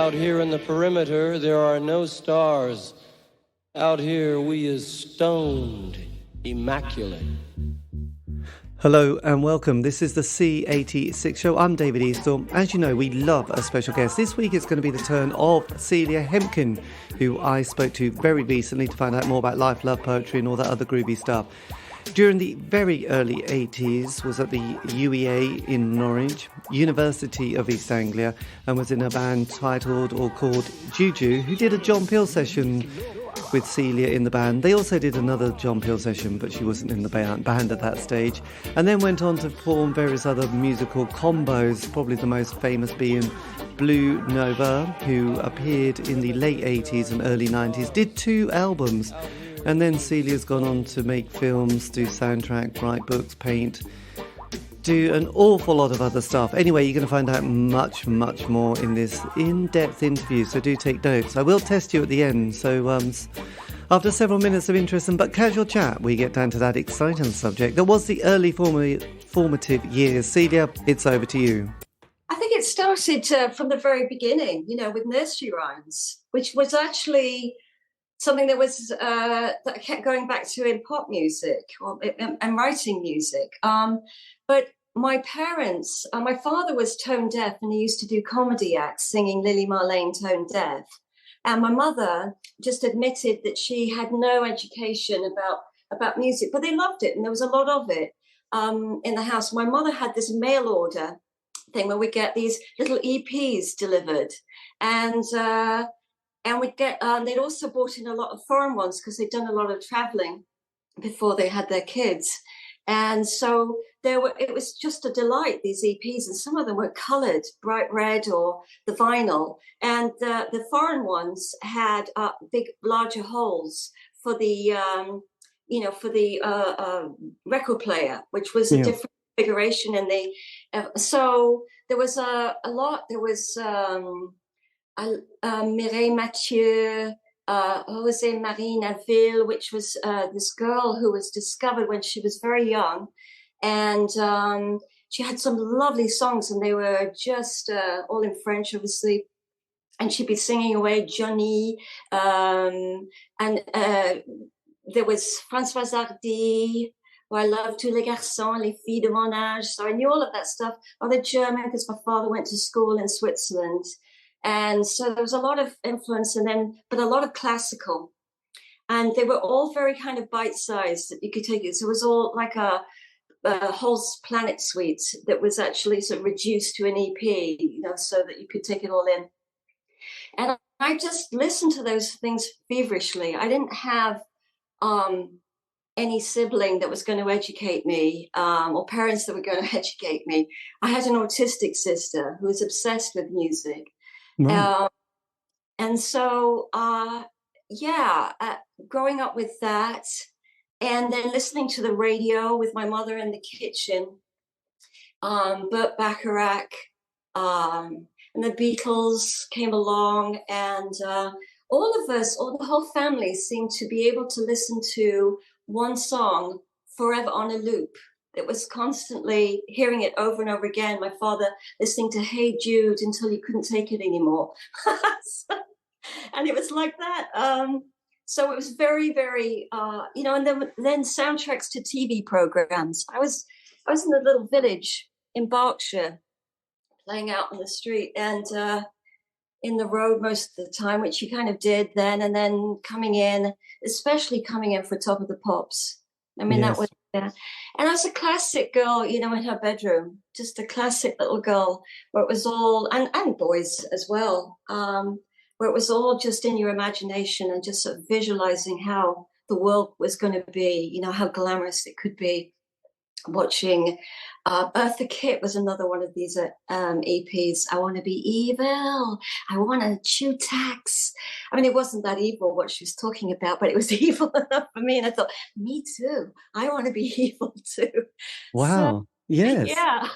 Out here in the perimeter, there are no stars. Out here, we is stoned, immaculate. Hello and welcome. This is the C86 show. I'm David Eastaugh. As you know, we love a special guest. This week it's going to be the turn of Celia Hemken, who I spoke to very recently to find out more about life, love, poetry and all that other groovy stuff. During the very early 80s, was at the UEA in Norwich, University of East Anglia, and was in a band titled or called Juju, who did a John Peel session with Celia in the band. They also did another John Peel session, but she wasn't in the band at that stage, and then went on to form various other musical combos, probably the most famous being Blue Nova, who appeared in the late 80s and early 90s, did 2 albums. And then Celia's gone on to make films, do soundtrack, write books, paint, do an awful lot of other stuff. Anyway, you're going to find out much, much more in this in-depth interview, so do take notes. I will test you at the end, so after several minutes of interest but casual chat, we get down to that exciting subject that was the early formative years. Celia, it's over to you. I think it started from the very beginning, with nursery rhymes, which was actually something that was that I kept going back to in pop music and writing music. But my parents, my father was tone deaf, and he used to do comedy acts singing Lily Marlene tone deaf. And my mother just admitted that she had no education about music, but they loved it, and there was a lot of it in the house. My mother had this mail order thing where we get these little EPs delivered, and we'd get, they'd also bought in a lot of foreign ones because they'd done a lot of traveling before they had their kids. And so it was just a delight, these EPs, and some of them were colored bright red or the vinyl. And the foreign ones had big, larger holes for the, record player, which was a different configuration. And so there was a lot, there was, Mireille Mathieu, José Marie Naville, which was this girl who was discovered when she was very young, and she had some lovely songs, and they were just all in French, obviously, and she'd be singing away Johnny, and there was Françoise Hardy, who I loved, tous les garçons, les filles de mon âge, so I knew all of that stuff. Other German, because my father went to school in Switzerland. And so there was a lot of influence, but a lot of classical. And they were all very kind of bite-sized that you could take it. So it was all like a whole planet suite that was actually sort of reduced to an EP, so that you could take it all in. And I just listened to those things feverishly. I didn't have any sibling that was going to educate me, or parents that were going to educate me. I had an autistic sister who was obsessed with music. Right. And so, growing up with that, and then listening to the radio with my mother in the kitchen, Burt Bacharach, and the Beatles came along, and all of us, the whole family seemed to be able to listen to one song forever on a loop. It was constantly hearing it over and over again. My father listening to Hey Jude until he couldn't take it anymore. And it was like that. So it was very, very, and then soundtracks to TV programs. I was in a little village in Berkshire playing out on the street and in the road most of the time, which you kind of did then, and then especially coming in for Top of the Pops. I mean, yes. That was, and I was a classic girl, in her bedroom, just a classic little girl where it was all, and boys as well, where it was all just in your imagination and just sort of visualizing how the world was going to be, how glamorous it could be. Watching Eartha Kitt was another one of these EPs. I want to be evil. I want to chew tax. I mean, it wasn't that evil what she was talking about, but it was evil enough for me. And I thought, me too. I want to be evil too. Wow. So, yes. Yeah.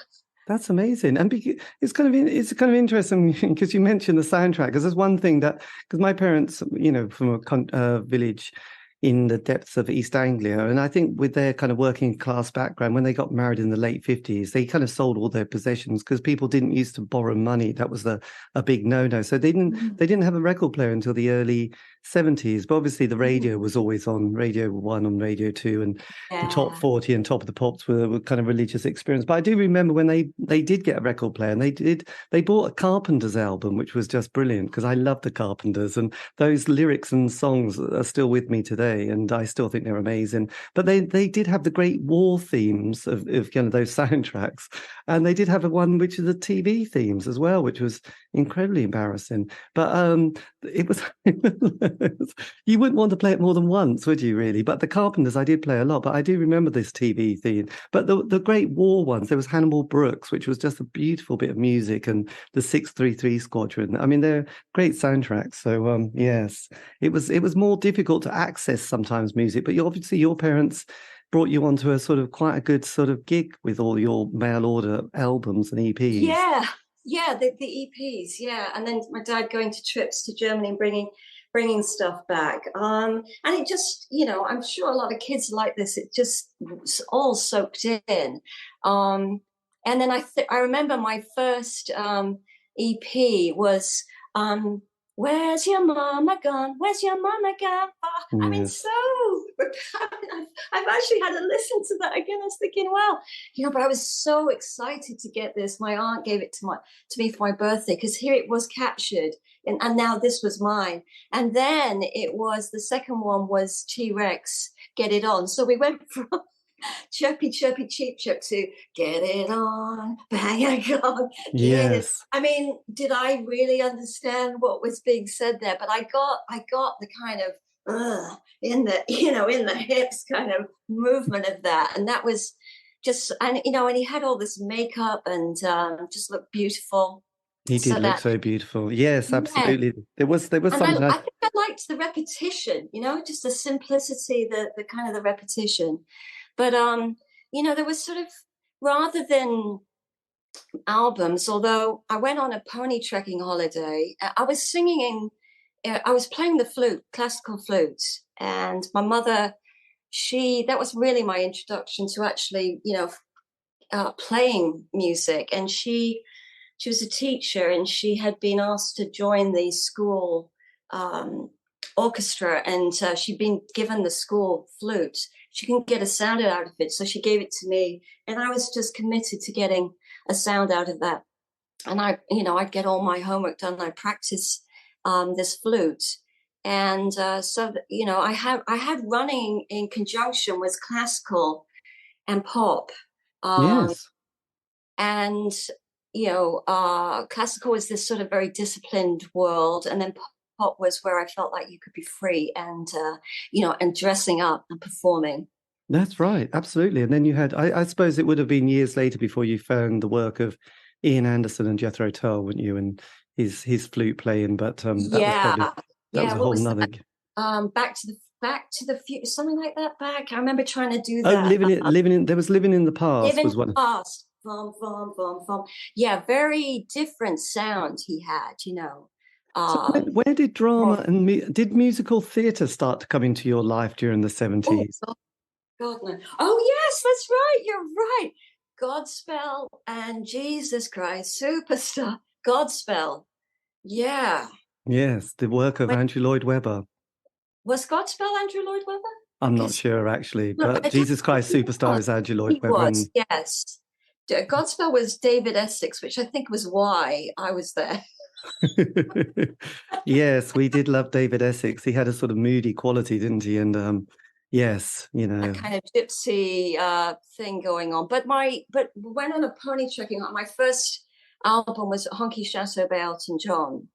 That's amazing. And it's kind of interesting because you mentioned the soundtrack, because there's one thing that, because my parents, from a village in the depths of East Anglia. And I think with their kind of working class background, when they got married in the late 50s, they kind of sold all their possessions because people didn't used to borrow money. That was a big no-no. So they didn't have a record player until the early 70s. But obviously the radio was always on, Radio 1 on Radio 2, and the Top 40 and Top of the Pops were kind of religious experience. But I do remember when they did get a record player, and they bought a Carpenters album, which was just brilliant because I love the Carpenters, and those lyrics and songs are still with me today, and I still think they're amazing. But they did have the great war themes of kind of those soundtracks, and they did have a one which is the TV themes as well, which was incredibly embarrassing. But it was you wouldn't want to play it more than once, would you, really? But the Carpenters I did play a lot, but I do remember this TV theme. But the great war ones, there was Hannibal Brooks, which was just a beautiful bit of music, and the 633 Squadron. I mean, they're great soundtracks. So yes, it was more difficult to access sometimes music, but obviously your parents brought you onto a sort of quite a good sort of gig with all your mail order albums and EPs. Yeah, the EPs, yeah. And then my dad going to trips to Germany and bringing stuff back. And it just, I'm sure a lot of kids like this. It just all soaked in. And then I remember my first EP was Where's Your Mama Gone? Where's Your Mama Gone? Oh, I mean, so I've actually had to listen to that again. I was thinking, well, but I was so excited to get this. My aunt gave it to me for my birthday because here it was captured, and now this was mine. And then the second one was T-Rex, Get It On. So we went from chirpy, chirpy, cheep, chirp to Get It On, bang it on. Yes. I mean, did I really understand what was being said there? But I got the kind of in the hips kind of movement of that, and that was just, and he had all this makeup and just looked beautiful. He did look so beautiful. Yes, absolutely. Yeah. There was something. I think I liked the repetition. Just the simplicity, the kind of the repetition. But, there was sort of, rather than albums, although I went on a pony trekking holiday, I was I was playing the flute, classical flute. And my mother, that was really my introduction to actually, playing music. And she was a teacher, and she had been asked to join the school orchestra, and she'd been given the school flute. She couldn't get a sound out of it, so she gave it to me, and I was just committed to getting a sound out of that. And I'd get all my homework done. I'd practice this flute, and so I had running in conjunction with classical and pop. Yes, and classical was this sort of very disciplined world, and then pop was where I felt like you could be free and and dressing up and performing. That's right, absolutely. And then you had, I suppose it would have been years later before you found the work of Ian Anderson and Jethro Tull, wouldn't you, and his flute playing? But that was a whole nother. Back to the Future, something like that. I remember trying to do that. Oh, living in. There was Living in the Past. Living in the Past. Yeah, very different sound he had. So where did drama and did musical theatre start to come into your life during the 70s? Oh, God, no. Oh, yes, that's right. You're right. Godspell and Jesus Christ Superstar. Godspell. Yeah. Yes, the work of Andrew Lloyd Webber. Was Godspell Andrew Lloyd Webber? I'm not sure, actually, but Jesus Christ Superstar is Andrew Lloyd Webber. Yes. Godspell was David Essex, which I think was why I was there. Yes, we did love David Essex. He had a sort of moody quality, didn't he? And yes, a kind of gypsy thing going on. But went on a pony trekking. My first album was Honky Chateau by Elton John,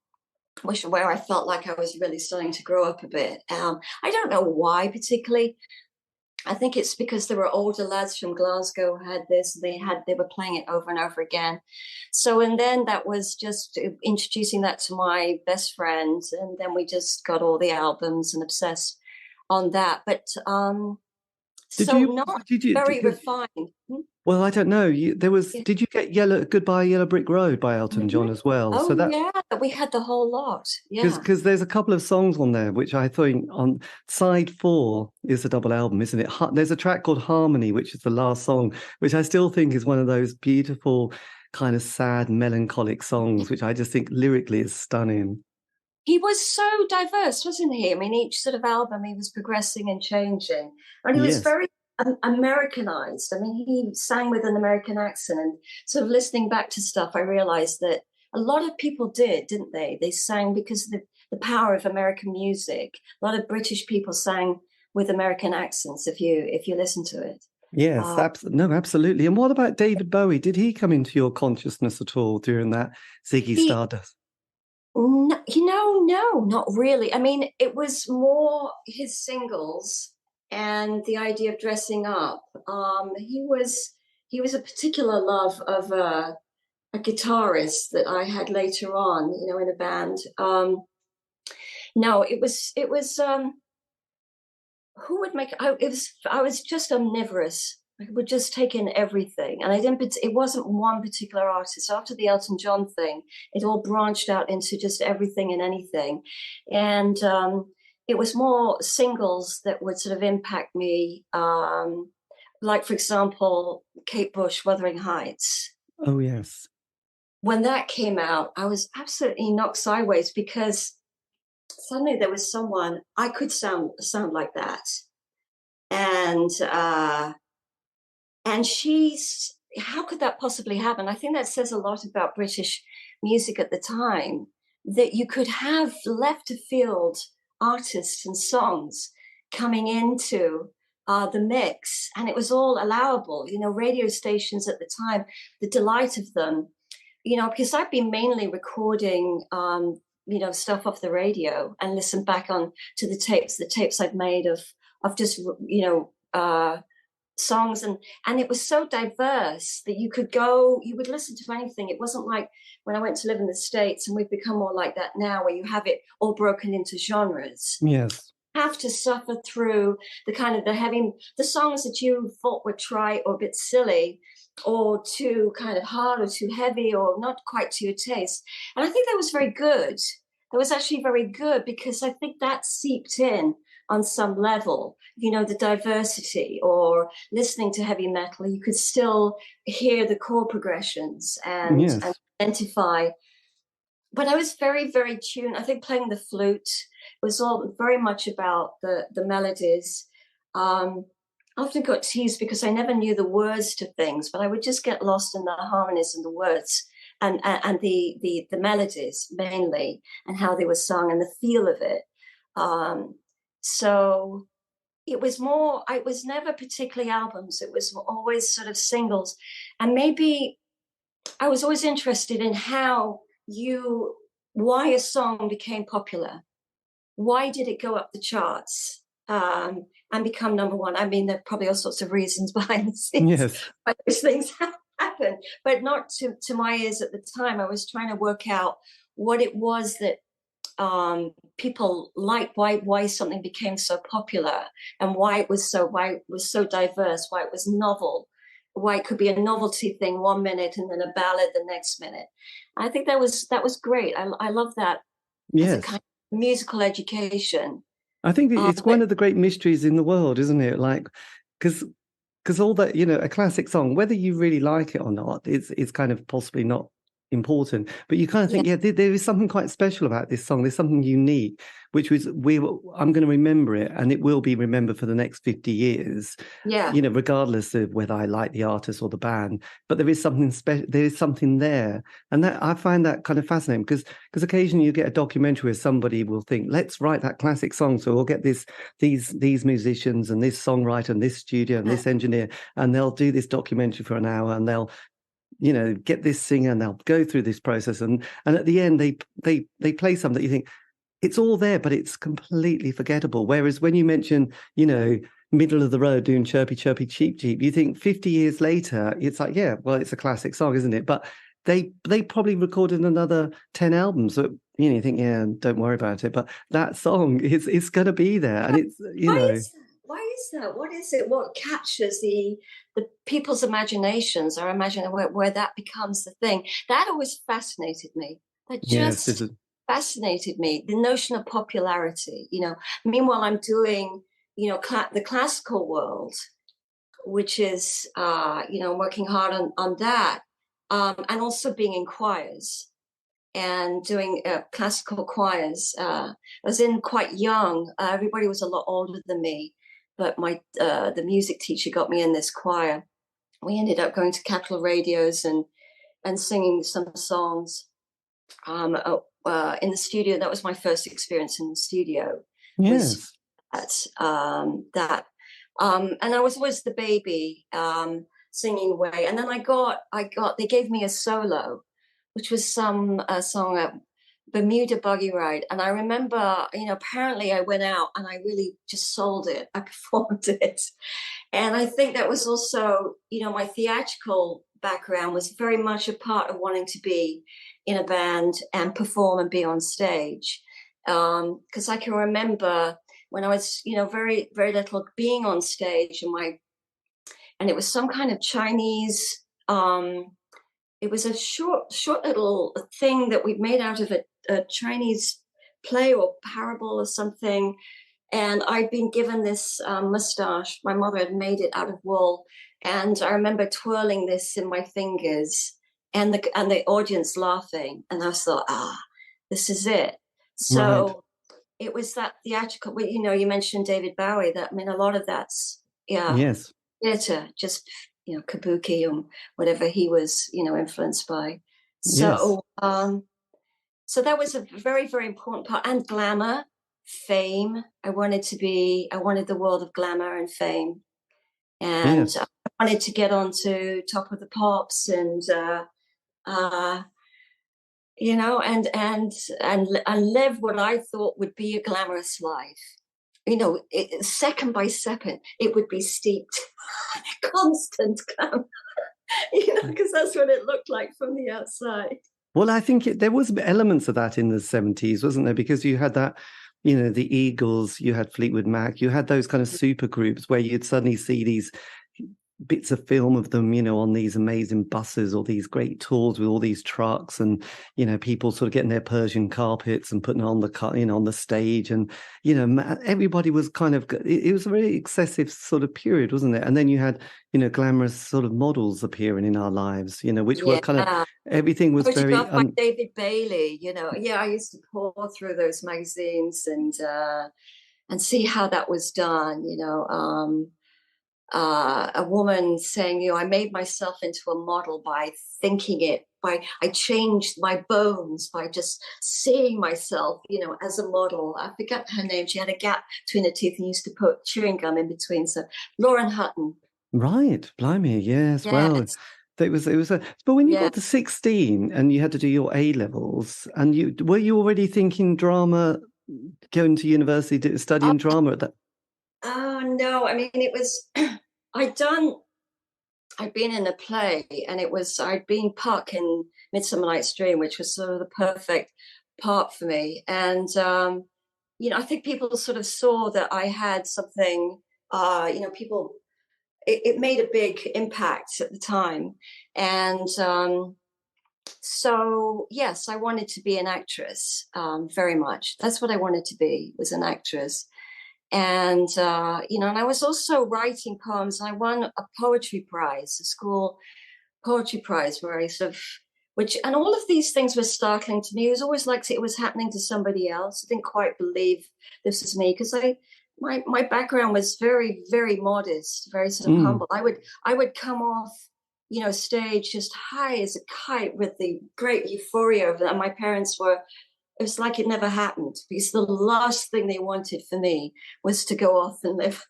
where I felt like I was really starting to grow up a bit. I don't know why particularly. I think it's because there were older lads from Glasgow who had this. They were playing it over and over again. So, and then that was just introducing that to my best friend, and then we just got all the albums and obsessed on that. But Did So you? not Did you? very refined. Well, I don't know. There was. Yeah. Did you get Goodbye Yellow Brick Road by Elton John as well? Oh So that yeah, we had the whole lot. Yeah. because there's a couple of songs on there which I think on side 4 is the double album, isn't it? There's a track called Harmony, which is the last song, which I still think is one of those beautiful, kind of sad, melancholic songs, which I just think lyrically is stunning. He was so diverse, wasn't he? I mean, each sort of album he was progressing and changing, and he was Yes. very Americanized. I mean, he sang with an American accent, and sort of listening back to stuff, I realized that a lot of people didn't they? They sang because of the power of American music. A lot of British people sang with American accents. If you listen to it. Yes, no, absolutely. And what about David Bowie? Did he come into your consciousness at all during that Ziggy Stardust? No, no, not really. I mean, it was more his singles and the idea of dressing up. He was a particular love of a guitarist that I had later on, in a band. No, it was who would make I was just omnivorous. I would just take in everything, and it wasn't one particular artist. After the Elton John thing, it all branched out into just everything and anything, and it was more singles that would sort of impact me, like, for example, Kate Bush, Wuthering Heights. Oh yes. When that came out, I was absolutely knocked sideways because suddenly there was someone I could sound like that, and how could that possibly happen? I think that says a lot about British music at the time, that you could have left of field artists and songs coming into the mix, and it was all allowable. Radio stations at the time, the delight of them, because I've been mainly recording stuff off the radio and listen back on to the tapes I've made of just songs, and it was so diverse that you would listen to anything. It wasn't like when I went to live in the States, and we've become more like that now, where you have it all broken into genres. Yes. Have to suffer through the songs that you thought were trite or a bit silly or too kind of hard or too heavy or not quite to your taste. And I think that was very good. That was actually very good, because I think that seeped in on some level, the diversity. Or listening to heavy metal, you could still hear the chord progressions and identify. But I was very, very tuned. I think playing the flute was all very much about the melodies. I often got teased because I never knew the words to things, but I would just get lost in the harmonies and the words and the melodies mainly, and how they were sung and the feel of it. So it was never particularly albums. It was always sort of singles. And maybe I was always interested in why a song became popular. Why did it go up the charts and become number one? I mean, there are probably all sorts of reasons behind the scenes why those things happen, but not to my ears at the time. I was trying to work out what it was that people liked, why something became so popular, and why it was so diverse, why it was novel, why it could be a novelty thing one minute and then a ballad the next minute. I think that was great. I love that as a kind of musical education. I think it's one of the great mysteries in the world, isn't it? Like, because all that, a classic song, whether you really like it or not, it's kind of possibly not important, but you kind of think, there is something quite special about this song. There's something unique, which was I'm going to remember it, and it will be remembered for the next 50 years. Yeah, regardless of whether I like the artist or the band. But there is something special. There is something there, and that I find that kind of fascinating, because occasionally you get a documentary where somebody will think, let's write that classic song, so we'll get these musicians and this songwriter and this studio and this engineer, and they'll do this documentary for an hour, and they'll get this singer, and they'll go through this process, and at the end they play something that you think it's all there, but it's completely forgettable. Whereas when you mention, middle of the road doing Chirpy Chirpy Cheep Cheep, you think 50 years later, it's like, it's a classic song, isn't it? But they probably recorded another 10 albums. So, you think, don't worry about it. But that song it's going to be there. And it's, Why is is that? What is it? What captures the people's imaginations, or imagine where that becomes the thing? That always fascinated me. That Yes, just fascinated me. The notion of popularity. Meanwhile, I'm doing, the classical world, which is, working hard on that, and also being in choirs and doing classical choirs. I was in quite young. Everybody was a lot older than me, but the music teacher got me in this choir. We ended up going to Capital Radios and singing some songs in the studio. That was my first experience in the studio. yes, That and I was always the baby, singing away. And then they gave me a solo, which was some song, Bermuda Buggy Ride. And I remember, apparently I went out and I really just sold it. I performed it. And I think that was also, my theatrical background was very much a part of wanting to be in a band and perform and be on stage. Because I can remember when I was, very, very little, being on stage, and it was some kind of Chinese, it was a short little thing that we'd made out of a Chinese play or parable or something. And I'd been given this mustache. My mother had made it out of wool. And I remember twirling this in my fingers and the audience laughing. And I thought, this is it. So right. it was that theatrical, you mentioned David Bowie. A lot of that's, Yes, theater, just, kabuki or whatever he was, influenced by. yes, So, so that was a very, very important part. And glamour, fame. I wanted the world of glamour and fame. And yes. I wanted to get onto Top of the Pops and, and live what I thought would be a glamorous life. Second by second, it would be steeped, constant glamour, because that's what it looked like from the outside. Well, I think there was elements of that in the 70s, wasn't there? Because you had that, the Eagles, you had Fleetwood Mac, you had those kind of super groups where you'd suddenly see these bits of film of them, on these amazing buses or these great tours with all these trucks and, people sort of getting their Persian carpets and putting on on the stage. And, everybody was kind of, it was a very excessive sort of period, wasn't it? And then you had, glamorous sort of models appearing in our lives, which were kind of, everything was very... by David Bailey, I used to pour through those magazines and see how that was done, a woman saying, I made myself into a model by thinking it, I changed my bones by just seeing myself, as a model. I forgot her name. She had a gap between her teeth and used to put chewing gum in between. So Lauren Hutton. Right, blimey, yes. Well, it was but when you got to 16 and you had to do your A levels, and were you already thinking drama, going to university, studying drama at that? Oh no, it was I'd been in a play, and I'd been Puck in Midsummer Night's Dream, which was sort of the perfect part for me. And I think people sort of saw that I had something, people, it made a big impact at the time. And so yes, I wanted to be an actress, very much. That's what I wanted to be, was an actress. And, and I was also writing poems. I won a poetry prize, a school poetry prize, where and all of these things were startling to me. It was always like it was happening to somebody else. I didn't quite believe this was me, because my background was very, very modest, very sort of humble. I would come off, stage just high as a kite with the great euphoria of it. And my parents it was like it never happened, because the last thing they wanted for me was to go off and live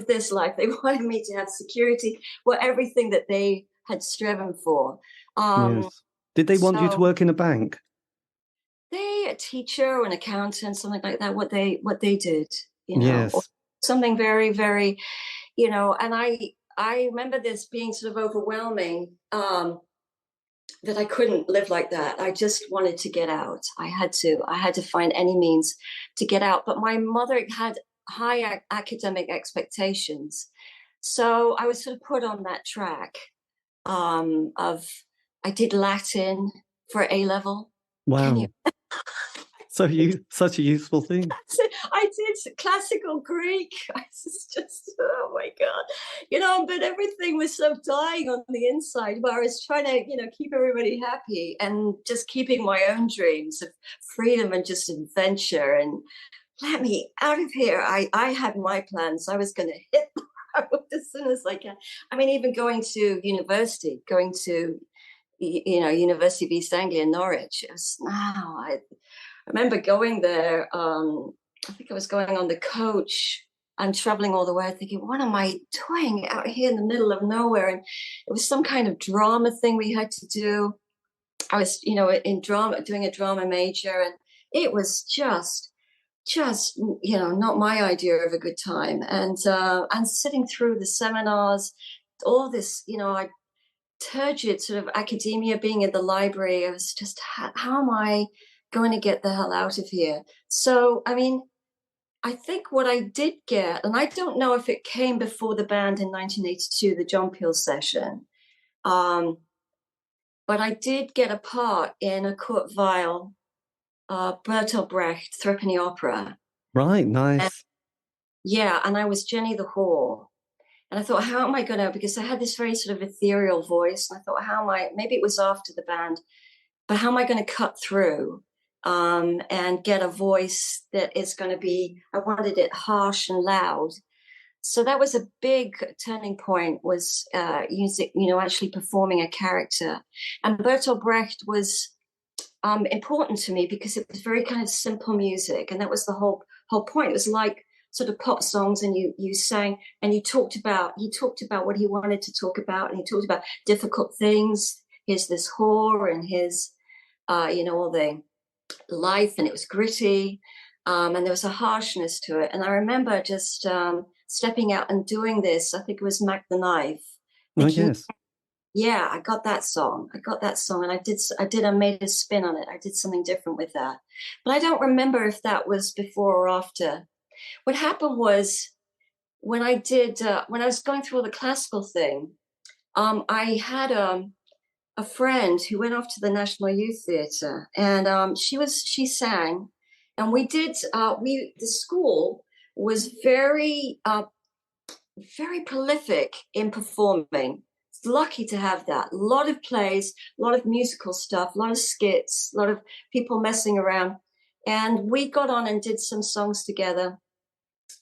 this life. They wanted me to have security, everything that they had striven for. Yes. Did they want you to work in a bank? A teacher or an accountant, something like that. What they did, yes, or something very, very, And I remember this being sort of overwhelming. That I couldn't live like that. I just wanted to get out. I had to find any means to get out. But my mother had high academic expectations. So I was sort of put on that track of, I did Latin for A level. Can you? Wow. So such a useful thing. I did classical Greek. I was just, oh my God, but everything was so dying on the inside, where I was trying to, keep everybody happy and just keeping my own dreams of freedom and just adventure and let me out of here. I had my plans. I was going to hit the road as soon as I can. I mean, even going to university, University of East Anglia in Norwich. It was, I remember going there. I think I was going on the coach and traveling all the way, thinking, what am I doing out here in the middle of nowhere? And it was some kind of drama thing we had to do. I was, in drama, doing a drama major, and it was just not my idea of a good time. And sitting through the seminars, all this, I turgid sort of academia, being in the library, I was just, how am I going to get the hell out of here? So, I mean, I think what I did get, and I don't know if it came before the band in 1982, the John Peel session, but I did get a part in a Kurt Weill, Bertolt Brecht threepenny opera. Right, nice. And I was Jenny the Whore. And I thought, how am I going to, because I had this very sort of ethereal voice. And I thought, maybe it was after the band, but how am I going to cut through and get a voice that is going to be, I wanted it harsh and loud. So that was a big turning point, was actually performing a character. And Bertolt Brecht was important to me because it was very kind of simple music. And that was the whole point. It was like sort of pop songs, and you sang and he talked about what he wanted to talk about, and he talked about difficult things. Here's this whore and his all the life, and it was gritty, and there was a harshness to it. And I remember just stepping out and doing this. I think it was Mac the Knife. Yes. Yeah, I got that song, and I made a spin on it. I did something different with that, but I don't remember if that was before or after. What happened was, when I was going through all the classical thing, I had a friend who went off to the National Youth Theatre, and she sang, and the school was very very prolific in performing. It's lucky to have that. A lot of plays, a lot of musical stuff, a lot of skits, a lot of people messing around, and we got on and did some songs together.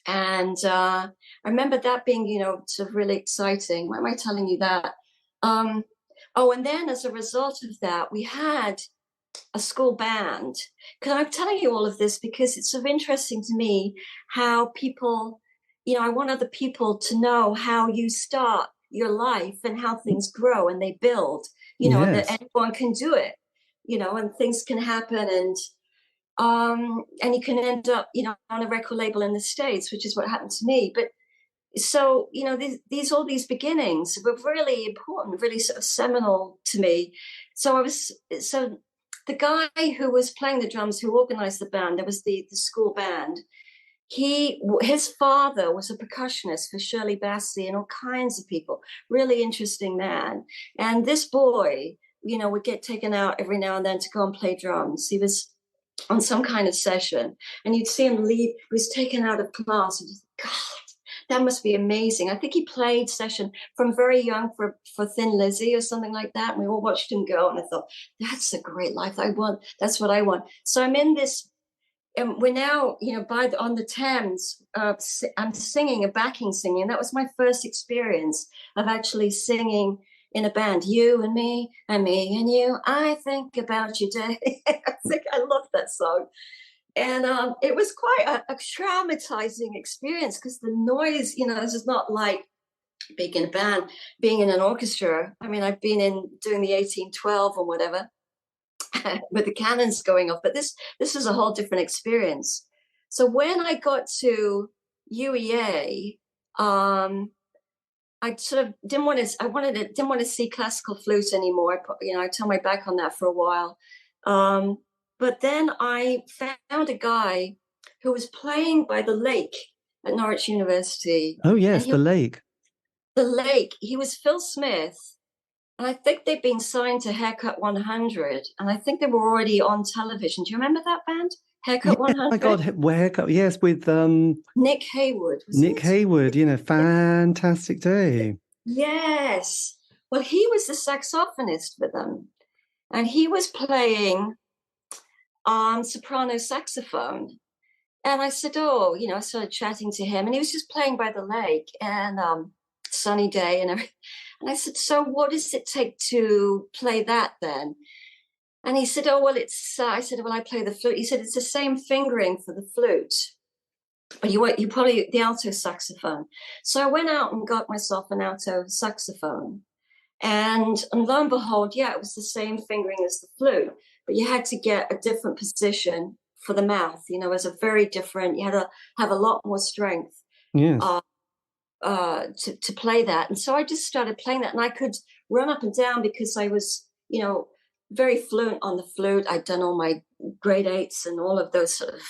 And I remember that being, sort of really exciting. Why am I telling you that? And then as a result of that, we had a school band. Because I'm telling you all of this because it's sort of interesting to me how people, I want other people to know how you start your life and how things grow and they build, Yes. and that anyone can do it, and things can happen, and you can end up, on a record label in the States, which is what happened to me. But so, all these beginnings were really important, really sort of seminal to me. So the guy who was playing the drums, who organized the band, there was the school band. His father was a percussionist for Shirley Bassey and all kinds of people. Really interesting man. And this boy, would get taken out every now and then to go and play drums. He was on some kind of session, and you'd see him leave. He was taken out of class, and just, God, that must be amazing. I think he played session from very young for Thin Lizzy or something like that. And we all watched him go, and I thought, that's a great life. That's what I want. So I'm in this, and we're now, on the Thames, I'm singing, backing singing. That was my first experience of actually singing in a band. You and me and you, I think about you day. I love that song. And it was quite a traumatizing experience, because the noise, this is not like being in a band, being in an orchestra. I mean, I've been doing the 1812 or whatever with the cannons going off, but this is a whole different experience. So when I got to UEA, I sort of didn't want to see classical flute anymore. I turned my back on that for a while. But then I found a guy who was playing by the lake at Norwich University. Oh, yes, the lake. The lake. He was Phil Smith. And I think they've been signed to Haircut 100. And I think they were already on television. Do you remember that band? Haircut 100? Oh my God, Haircut, yes, with Nick Hayward. Hayward, Fantastic Day. Yes. Well, he was the saxophonist for them. And he was playing soprano saxophone. And I said, I started chatting to him. And he was just playing by the lake and sunny day and everything. And I said, so what does it take to play that then? And he said, I said, I play the flute. He said, it's the same fingering for the flute. But you probably the alto saxophone. So I went out and got myself an alto saxophone. And lo and behold, it was the same fingering as the flute. But you had to get a different position for the mouth. It was a very different, you had to have a lot more strength. Yes. To play that. And so I just started playing that, and I could run up and down because I was, very fluent on the flute. I'd done all my grade 8s and all of those sort of,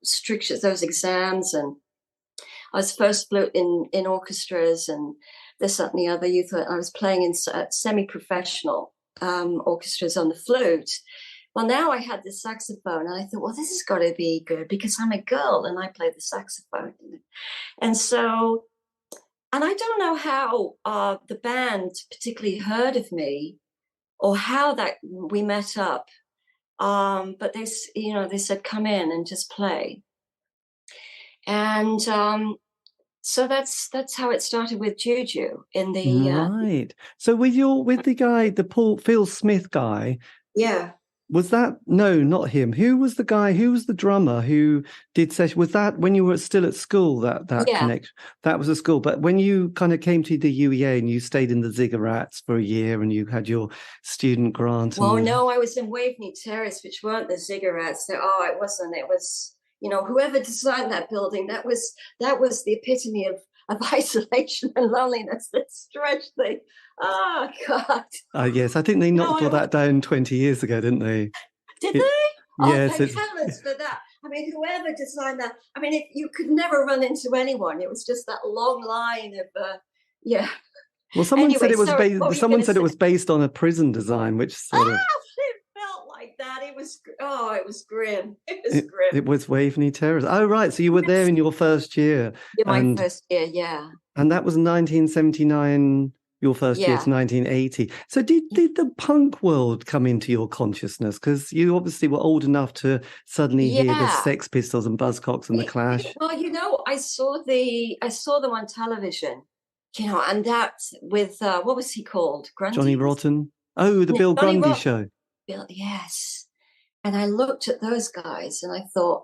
strictures, those exams. And I was first flute in orchestras and this, that, and the other youth. I was playing in semi-professional orchestras on the flute. Well, now I had the saxophone, and I thought, well, this has got to be good because I'm a girl and I play the saxophone. And so, and I don't know how the band particularly heard of me or how that we met up. But they said, come in and just play. And so that's how it started with Juju in the right. So with the guy, the Phil Smith guy. Yeah. Was that not him? Who was the guy? Who was the drummer who did session? Was that when you were still at school? That connection? That was at school. But when you kind of came to the UEA and you stayed in the Ziggurats for a year and you had your student grant. Well, no, I was in Waveney Terrace, which weren't the Ziggurats. It wasn't. It was whoever designed that building. That was the epitome of isolation and loneliness. That stretched the. Oh God! Yes, I think they knocked all that down 20 years ago, didn't they? Did they? Yes. Thank heavens for that. I mean, whoever designed that. I mean, you could never run into anyone. It was just that long line of Well, someone said it was based. Someone said it was based on a prison design, which sort of. It felt like that. It was grim. It was grim. It was Waveney Terrace. Oh, right. So you were there in your first year. My first year, yeah. And that was 1979. Your first year to 1980. So did the punk world come into your consciousness? Because you obviously were old enough to suddenly hear the Sex Pistols and Buzzcocks and the Clash. Well, I saw them on television. And that's with what was he called? Grundy? Johnny Rotten. Oh, the Bill Grundy show. Bill, yes. And I looked at those guys and I thought,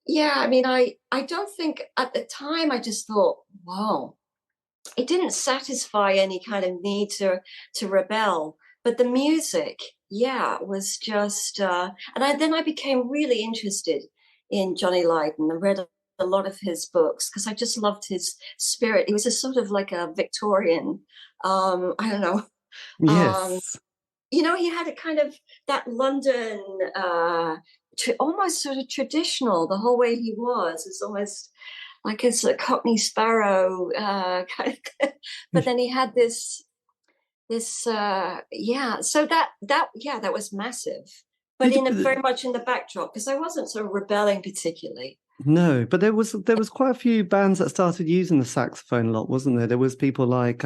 I mean, I don't think at the time I just thought, wow. It didn't satisfy any kind of need to rebel, but the music, was just. And then I became really interested in Johnny Lydon. I read a lot of his books because I just loved his spirit. He was a sort of like a Victorian. I don't know. Yes. He had a kind of that London, almost sort of traditional. The whole way he was almost. Like it's a Cockney Sparrow kind of, but then he had this. So that was massive, but very much in the backdrop because I wasn't sort of rebelling particularly. No, but there was quite a few bands that started using the saxophone a lot, wasn't there? There was people like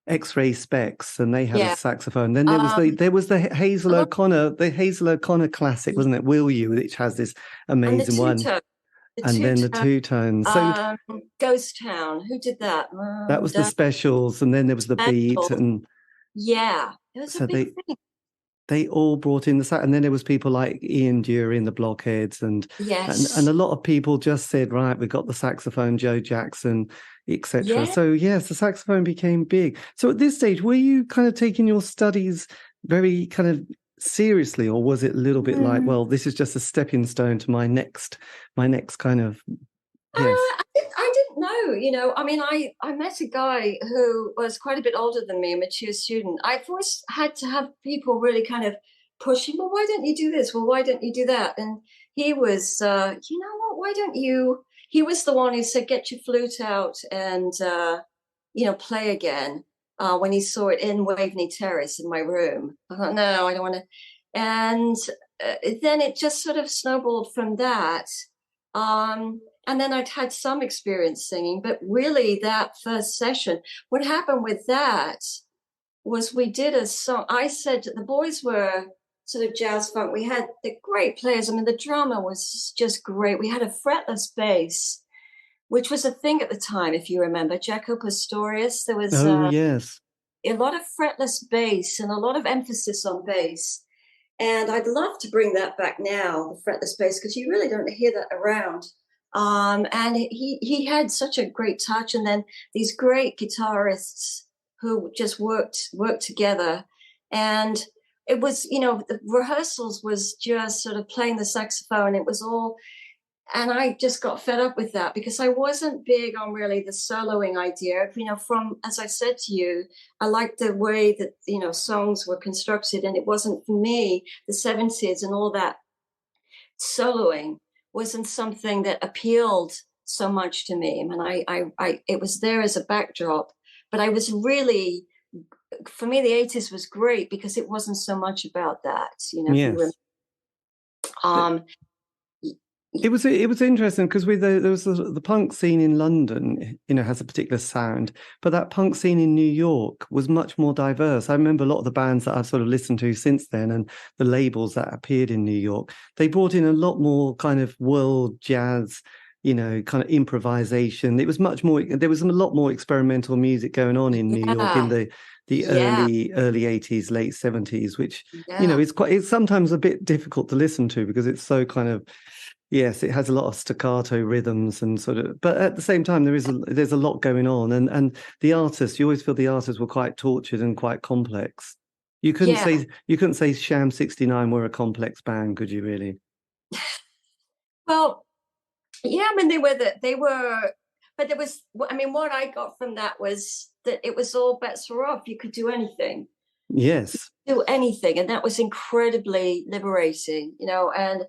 X-Ray Specs, and they had a saxophone. Then there was the Hazel O'Connor classic, wasn't it? Will You, which has this amazing one. Then the two tones. So Ghost Town. Who did that? That was the Specials, and then there was the Beat, and it was a big thing. They all brought in the sax, and then there was people like Ian Dury and the Blockheads, and a lot of people just said, right, we got the saxophone, Joe Jackson, etc. Yeah. So yes, the saxophone became big. So at this stage, were you kind of taking your studies very kind of seriously, or was it a little bit like, well, this is just a stepping stone to my next kind of I didn't know, I mean, I met a guy who was quite a bit older than me, a mature student. I've always had to have people really kind of pushing, well, why don't you do this? Well, why don't you do that? And he was, you know what, why don't you, he was the one who said, "Get your flute out and play again." When he saw it in Waveney Terrace in my room, I thought, no, I don't want to. And then it just sort of snowballed from that. And then I'd had some experience singing, but really that first session, what happened with that was we did a song. I said the boys were sort of jazz funk. We had the great players. I mean, the drummer was just great. We had a fretless bass, which was a thing at the time, if you remember. Jaco Pastorius, there was yes, a lot of fretless bass and a lot of emphasis on bass. And I'd love to bring that back now, the fretless bass, because you really don't hear that around. And he had such a great touch. And then these great guitarists who just worked together. And it was, the rehearsals was just sort of playing the saxophone. It was all, and I just got fed up with that because I wasn't big on really the soloing idea. From, as I said to you, I liked the way that, songs were constructed, and it wasn't for me, the 70s and all that soloing wasn't something that appealed so much to me. I mean, I it was there as a backdrop, but I was really, for me, the 80s was great because it wasn't so much about that, Yes. It was interesting because there was the punk scene in London, has a particular sound, but that punk scene in New York was much more diverse. I remember a lot of the bands that I've sort of listened to since then, and the labels that appeared in New York, they brought in a lot more kind of world jazz, kind of improvisation. It was much more. There was a lot more experimental music going on in New York in the early 80s, late 70s, which it's sometimes a bit difficult to listen to because it's so kind of. Yes, it has a lot of staccato rhythms and sort of, but at the same time, there's a lot going on, and the artists, you always feel the artists were quite tortured and quite complex. You couldn't say Sham 69 were a complex band, could you really? Well, yeah, I mean they were, but there was, I mean, what I got from that was that it was all bets were off. You could do anything. Yes, do anything, and that was incredibly liberating, and.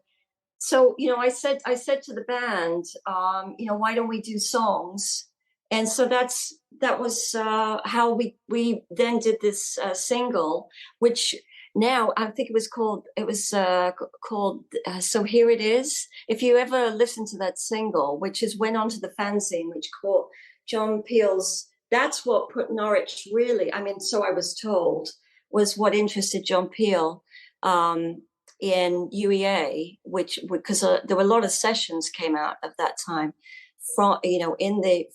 So, I said to the band, why don't we do songs? And so that was how we then did this single, which now I think it was called So Here It Is. If you ever listen to that single, which went on to the fanzine, which called John Peel's, that's what put Norwich really, I mean, so I was told, was what interested John Peel. In UEA, which because there were a lot of sessions came out of that time from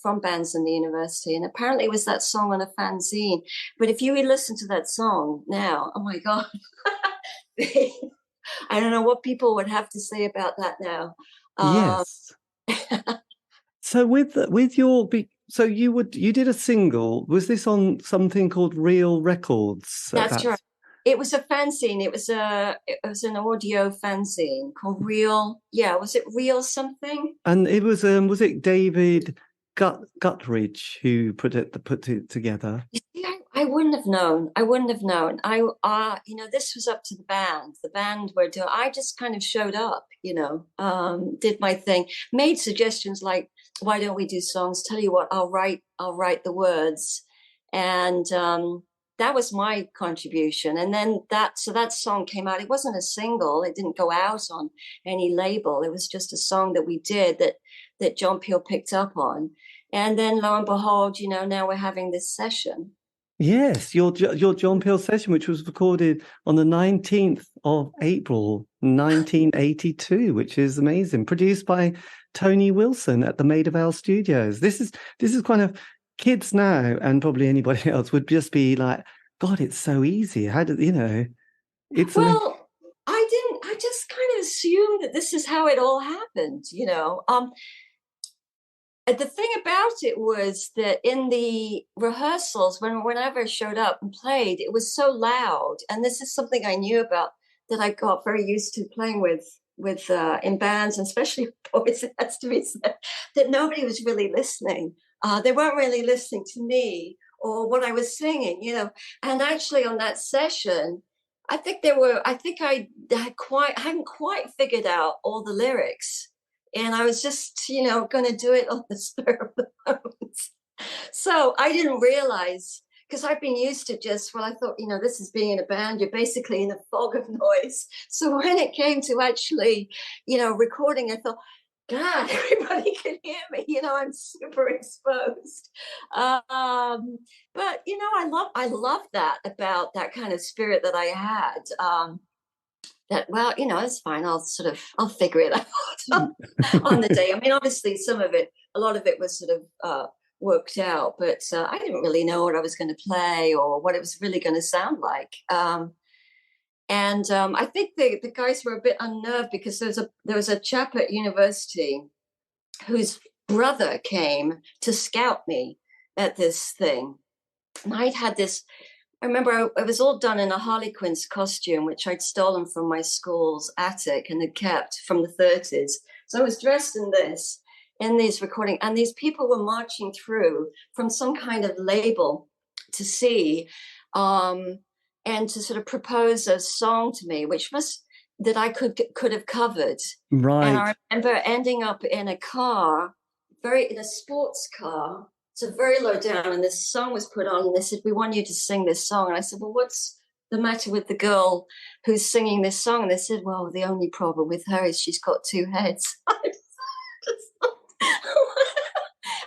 from bands in the university, and apparently it was that song on a fanzine. But if you listen to that song now, oh my god, I don't know what people would have to say about that now. Yes. So you did a single. Was this on something called Real Records? That's right. It was a fanzine. It was an audio fanzine called Real. Yeah, was it Real something? And it was it David Guttridge who put it together? I wouldn't have known. This was up to the band. The band were doing. I just kind of showed up. Did my thing. Made suggestions like, why don't we do songs? Tell you what, I'll write the words, and. That was my contribution. And then that song came out. It wasn't a single. It didn't go out on any label. It was just a song that we did that John Peel picked up on. And then lo and behold, now we're having this session. Yes, your John Peel session, which was recorded on the 19th of April, 1982, which is amazing. Produced by Tony Wilson at the Maid of Vale Studios. This is kind of kids now, and probably anybody else would just be like, God, it's so easy. How did it's well, I just kind of assumed that this is how it all happened, the thing about it was that in the rehearsals, whenever I showed up and played, it was so loud, and this is something I knew about that I got very used to playing with in bands, and especially boys, it has to be said, that nobody was really listening. They weren't really listening to me or what I was singing, And actually, on that session, I think I hadn't quite figured out all the lyrics And I was just, going to do it on the spur of the moment. So I didn't realize, because I've been used to I thought, this is being in a band, you're basically in a fog of noise. So when it came to actually, recording, I thought, God, everybody can hear me. I'm super exposed. But I love that about that kind of spirit that I had. That, well, it's fine. I'll figure it out on the day. I mean, obviously, a lot of it was sort of worked out, but I didn't really know what I was going to play or what it was really going to sound like. And I think the guys were a bit unnerved because there was a chap at university whose brother came to scout me at this thing. And I remember it was all done in a Harlequin's costume, which I'd stolen from my school's attic and had kept from the 30s. So I was dressed in these recordings, and these people were marching through from some kind of label to see, and to sort of propose a song to me, that I could have covered. Right. And I remember ending up in a car, in a sports car, so very low down, and this song was put on, and they said, we want you to sing this song. And I said, well, what's the matter with the girl who's singing this song? And they said, well, the only problem with her is she's got two heads.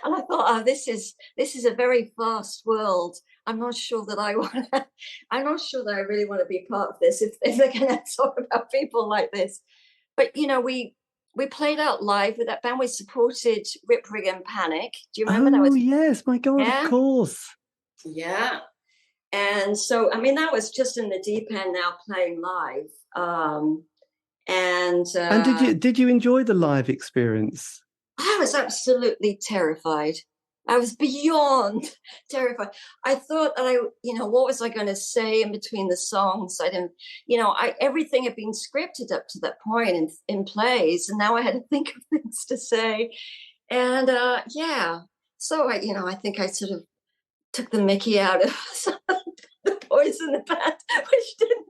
And I thought, oh, this is a very fast world. I'm not sure that I really want to be part of this if they're going to talk about people like this. But we played out live with that band. We supported Rip Rig and Panic. Do you remember that? Oh yes, my God, yeah. Of course. Yeah. And so, I mean, that was just in the deep end now, playing live. And did you enjoy the live experience? I was absolutely terrified. I was beyond terrified. I thought that what was I going to say in between the songs? I didn't, everything had been scripted up to that point in plays, and now I had to think of things to say. And so I think I sort of took the mickey out of some of the boys in the band, which didn't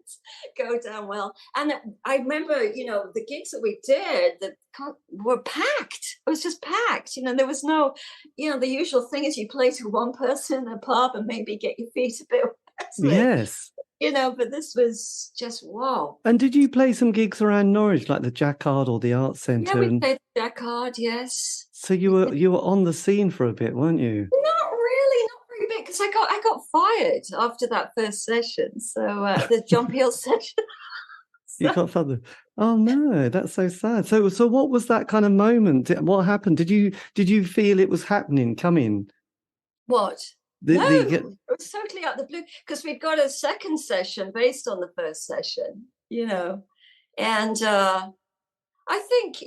go down well. And I remember, the gigs that we did that were packed. It was just packed. There was no, the usual thing is you play to one person in a pub and maybe get your feet a bit wet. Yes. But this was just, wow. And did you play some gigs around Norwich, like the Jacquard or the Arts Centre? Yeah, we played the Jacquard, yes. So you were on the scene for a bit, weren't you? Not really, not very big, because I got fired after that first session. So the John Peel session. You got fired. Oh no, that's so sad. So what was that kind of moment? What happened? Did you feel it was coming? What? It was totally out of the blue, because we'd got a second session based on the first session, and I think,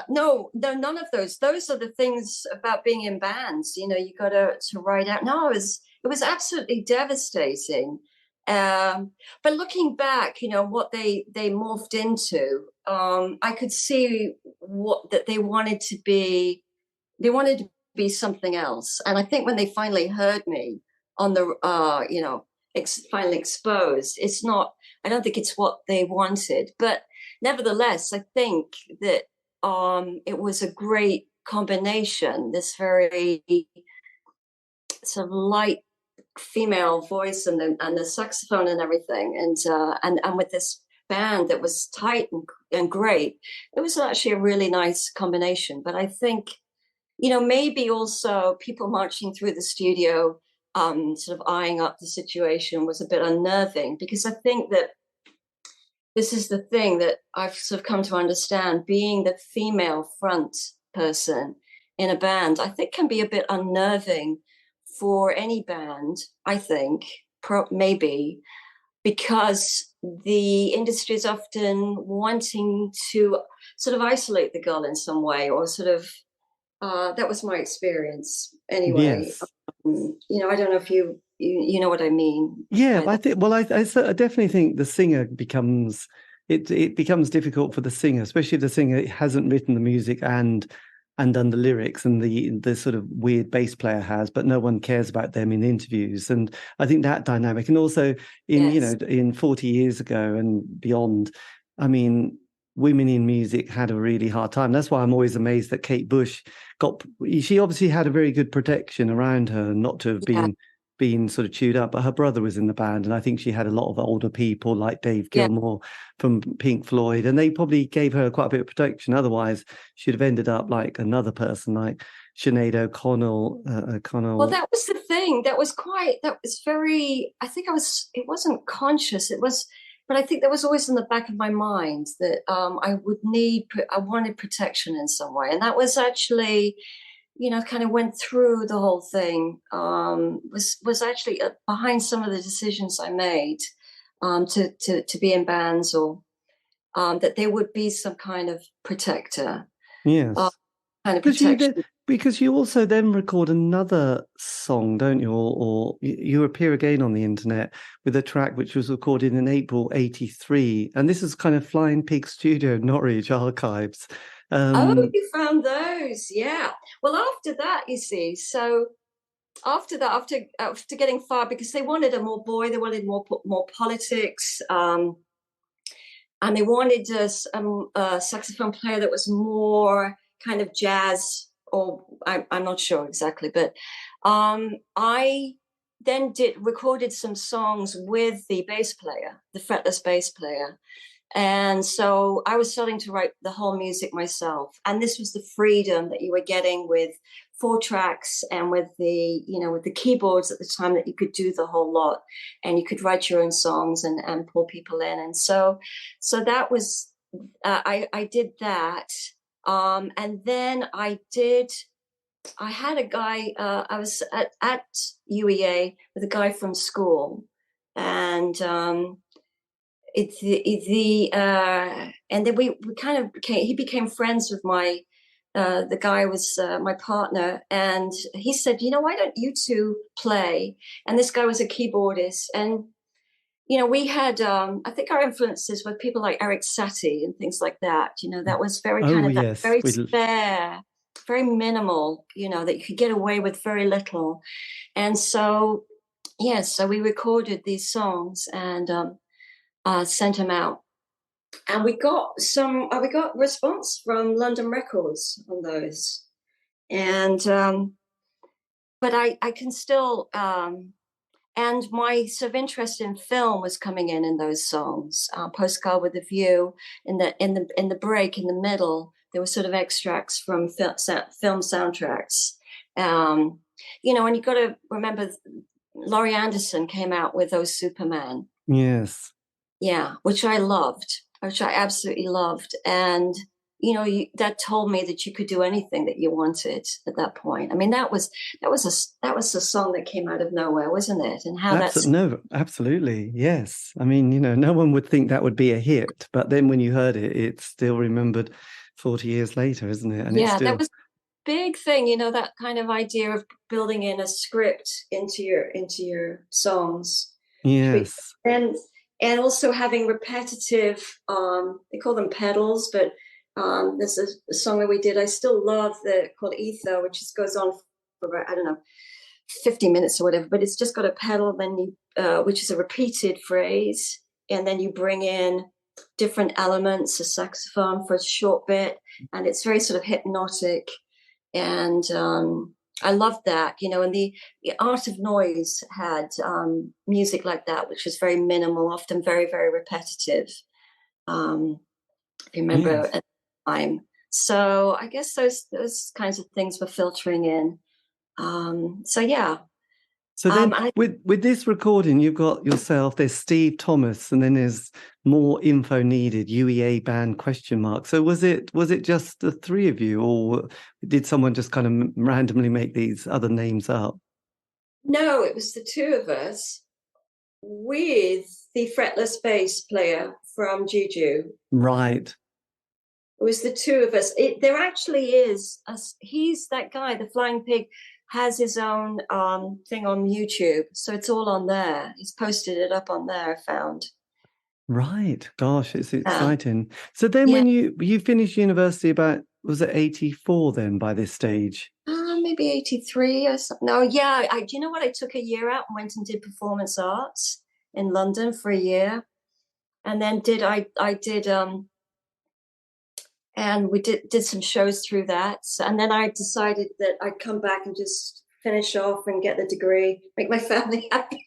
none of those. Those are the things about being in bands, you got to write out. No, it was absolutely devastating. But looking back, what they morphed into, I could see that they wanted to be something else. And I think when they finally heard me on the, finally exposed, I don't think it's what they wanted, but nevertheless, I think that it was a great combination, this very sort of light female voice and the saxophone and everything, and with this band that was tight and great. It was actually a really nice combination. But I think, maybe also people marching through the studio, sort of eyeing up the situation was a bit unnerving, because I think that this is the thing that I've sort of come to understand, being the female front person in a band, I think can be a bit unnerving for any band, I think, maybe, because the industry is often wanting to sort of isolate the girl in some way, or sort of, that was my experience anyway. Yes. I don't know if you know what I mean. Yeah, I think, well, I definitely think the singer becomes difficult for the singer, especially if the singer hasn't written the music and done the lyrics, and the sort of weird bass player has, but no one cares about them in interviews. And I think that dynamic, and also in 40 years ago and beyond, I mean, women in music had a really hard time. That's why I'm always amazed that Kate Bush she obviously had a very good protection around her, not to have Yeah, been sort of chewed up, but her brother was in the band, and I think she had a lot of older people like Dave yeah. Gilmour from Pink Floyd, and they probably gave her quite a bit of protection. Otherwise, she'd have ended up like another person, like Sinead O'Connell. Well, that was the thing. That was very, I think it wasn't conscious. But I think that was always in the back of my mind that I wanted protection in some way. And that was actually, kind of went through the whole thing, was actually behind some of the decisions I made to be in bands, or that there would be some kind of protector. Yes. Kind of protection. Because you also then record another song, don't you? Or you appear again on the internet with a track which was recorded in April '83, and this is kind of Flying Pig Studio Norwich archives. Oh, you found those? Yeah. Well, after that, you see, so after that, after getting far, because they wanted more politics, and they wanted a saxophone player that was more kind of jazz, or I'm not sure exactly, but I then recorded some songs with the bass player, the fretless bass player. And so I was starting to write the whole music myself. And this was the freedom that you were getting with 4 tracks and with with the keyboards at the time, that you could do the whole lot and you could write your own songs and pull people in. And so that was, I did that. And then I had a guy, I was at UEA with a guy from school, and and then we kind of he became friends with the guy was my partner, and he said, why don't you two play? And this guy was a keyboardist, and we had I think our influences were people like Eric Satie and things like that. That was very kind of that very spare, very minimal, that you could get away with very little. And so so we recorded these songs and sent them out, and we got response from London Records on those. And but I can still and my sort of interest in film was coming in those songs. Postcard with a View, in the break in the middle, there were sort of extracts from film soundtracks. And you got to remember, Laurie Anderson came out with Oh Superman. Yes. Yeah, which I absolutely loved. And, that told me that you could do anything that you wanted at that point. I mean, that was a song that came out of nowhere, wasn't it? And how No, absolutely. Yes. I mean, no one would think that would be a hit, but then when you heard it, it's still remembered 40 years later, isn't it? And that was a big thing, that kind of idea of building in a script into your songs. Yes. And also having repetitive, they call them pedals, but there's a song that we did, I still love, called Ether, which just goes on for about, I don't know, 50 minutes or whatever, but it's just got a pedal, then which is a repeated phrase, and then you bring in different elements, a saxophone for a short bit, and it's very sort of hypnotic. And I loved that, and the Art of Noise had music like that, which was very minimal, often very, very repetitive. If you remember at the time. So I guess those kinds of things were filtering in. So then with this recording, you've got yourself, there's Steve Thomas, and then there's more info needed, UEA band ? So was it just the 3 of you, or did someone just kind of randomly make these other names up? No, it was the 2 of us with the fretless bass player from Juju. Right. It was the 2 of us. There actually is, he's that guy, the Flying Pig, has his own thing on YouTube. So it's all on there. He's posted it up on there, I found. Right. Gosh, it's exciting. So then when you finished university about, was it 84 then by this stage? Maybe 83 or something. No, yeah. Do you know what? I took a year out and went and did performance arts in London for a year. And then I did and we did some shows through that. And then I decided that I'd come back and just finish off and get the degree, make my family happy,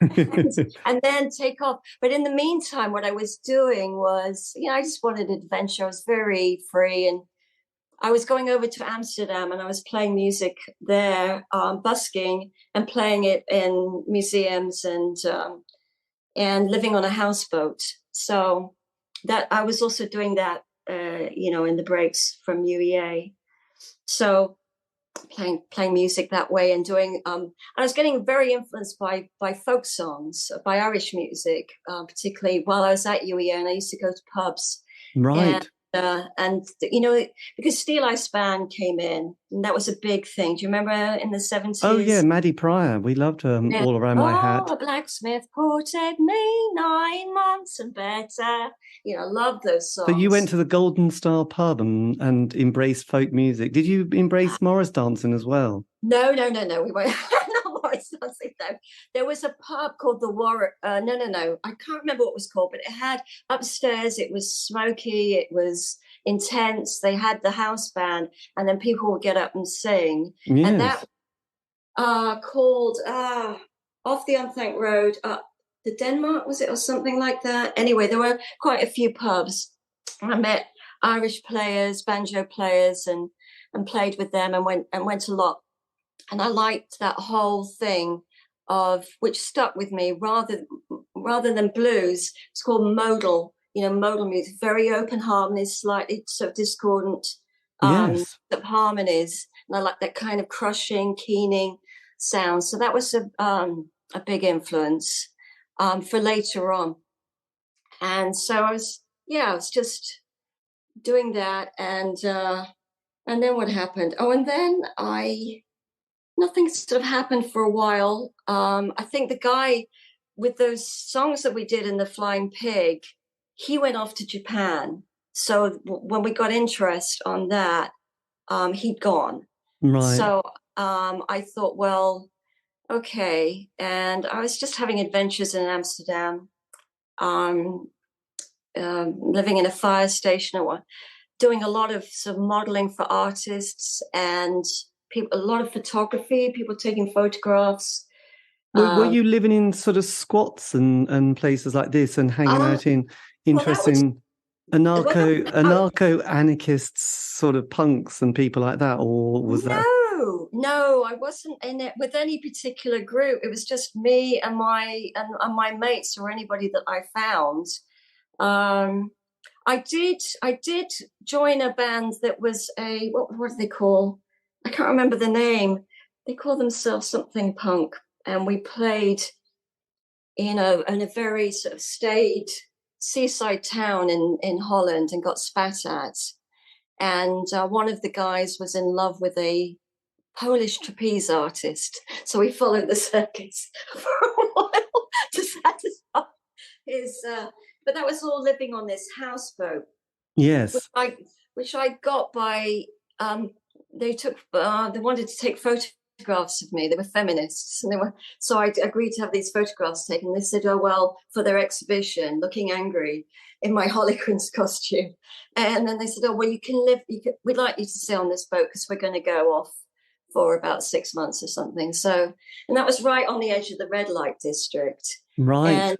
and then take off. But in the meantime, what I was doing was, I just wanted adventure. I was very free, and I was going over to Amsterdam and I was playing music there, busking and playing it in museums and living on a houseboat. So that I was also doing that, in the breaks from UEA. So playing music that way and doing. I was getting very influenced by folk songs, by Irish music, particularly while I was at UEA, and I used to go to pubs. Right. And because Steel Ice Band came in, and that was a big thing. Do you remember in the 70s? Oh yeah, Maddie Pryor. We loved All Around My Hat. Oh, a blacksmith courted me 9 months and better. Loved those songs. So you went to the Golden Star pub and embraced folk music. Did you embrace Morris dancing as well? No. We weren't. Not Morris dancing. No. There was a pub called the Warwick. No. I can't remember what it was called, but it had upstairs. It was smoky. It was intense. They had the house band, and then people would get up and sing. Yes. And that called off the Unthanked Road up to Denmark, was it, or something like that? Anyway, there were quite a few pubs. I met Irish players, banjo players, and played with them and went a lot. And I liked that whole thing which stuck with me rather than blues. It's called modal, modal music, very open harmonies, slightly sort of discordant harmonies. And I like that kind of crushing, keening sound. So that was a big influence for later on. And so I was just doing that. And then what happened? Oh, and then nothing sort of happened for a while. I think the guy with those songs that we did in the Flying Pig, he went off to Japan. So when we got interest on that, he'd gone. Right. So I thought, well, okay. And I was just having adventures in Amsterdam, living in a fire station, or doing a lot of sort of modeling for artists and a lot of photography, people taking photographs. Were you living in sort of squats and places like this and hanging out in interesting anarcho-anarchists, sort of punks and people like that, or was that? No, I wasn't in it with any particular group. It was just me and my mates, or anybody that I found. I did join a band that was what do they call? I can't remember the name. They call themselves something punk, and we played in a very sort of staid seaside town in Holland and got spat at. And one of the guys was in love with a Polish trapeze artist, so we followed the circus for a while to satisfy his. But that was all living on this houseboat. Yes, which I got by. They wanted to take photographs of me. They were feminists, and so I agreed to have these photographs taken. They said, "Oh well," for their exhibition, looking angry in my Harlequin's costume. And then they said, "Oh well, we'd like you to stay on this boat because we're going to go off for about 6 months or something." So, and that was right on the edge of the red light district. Right. And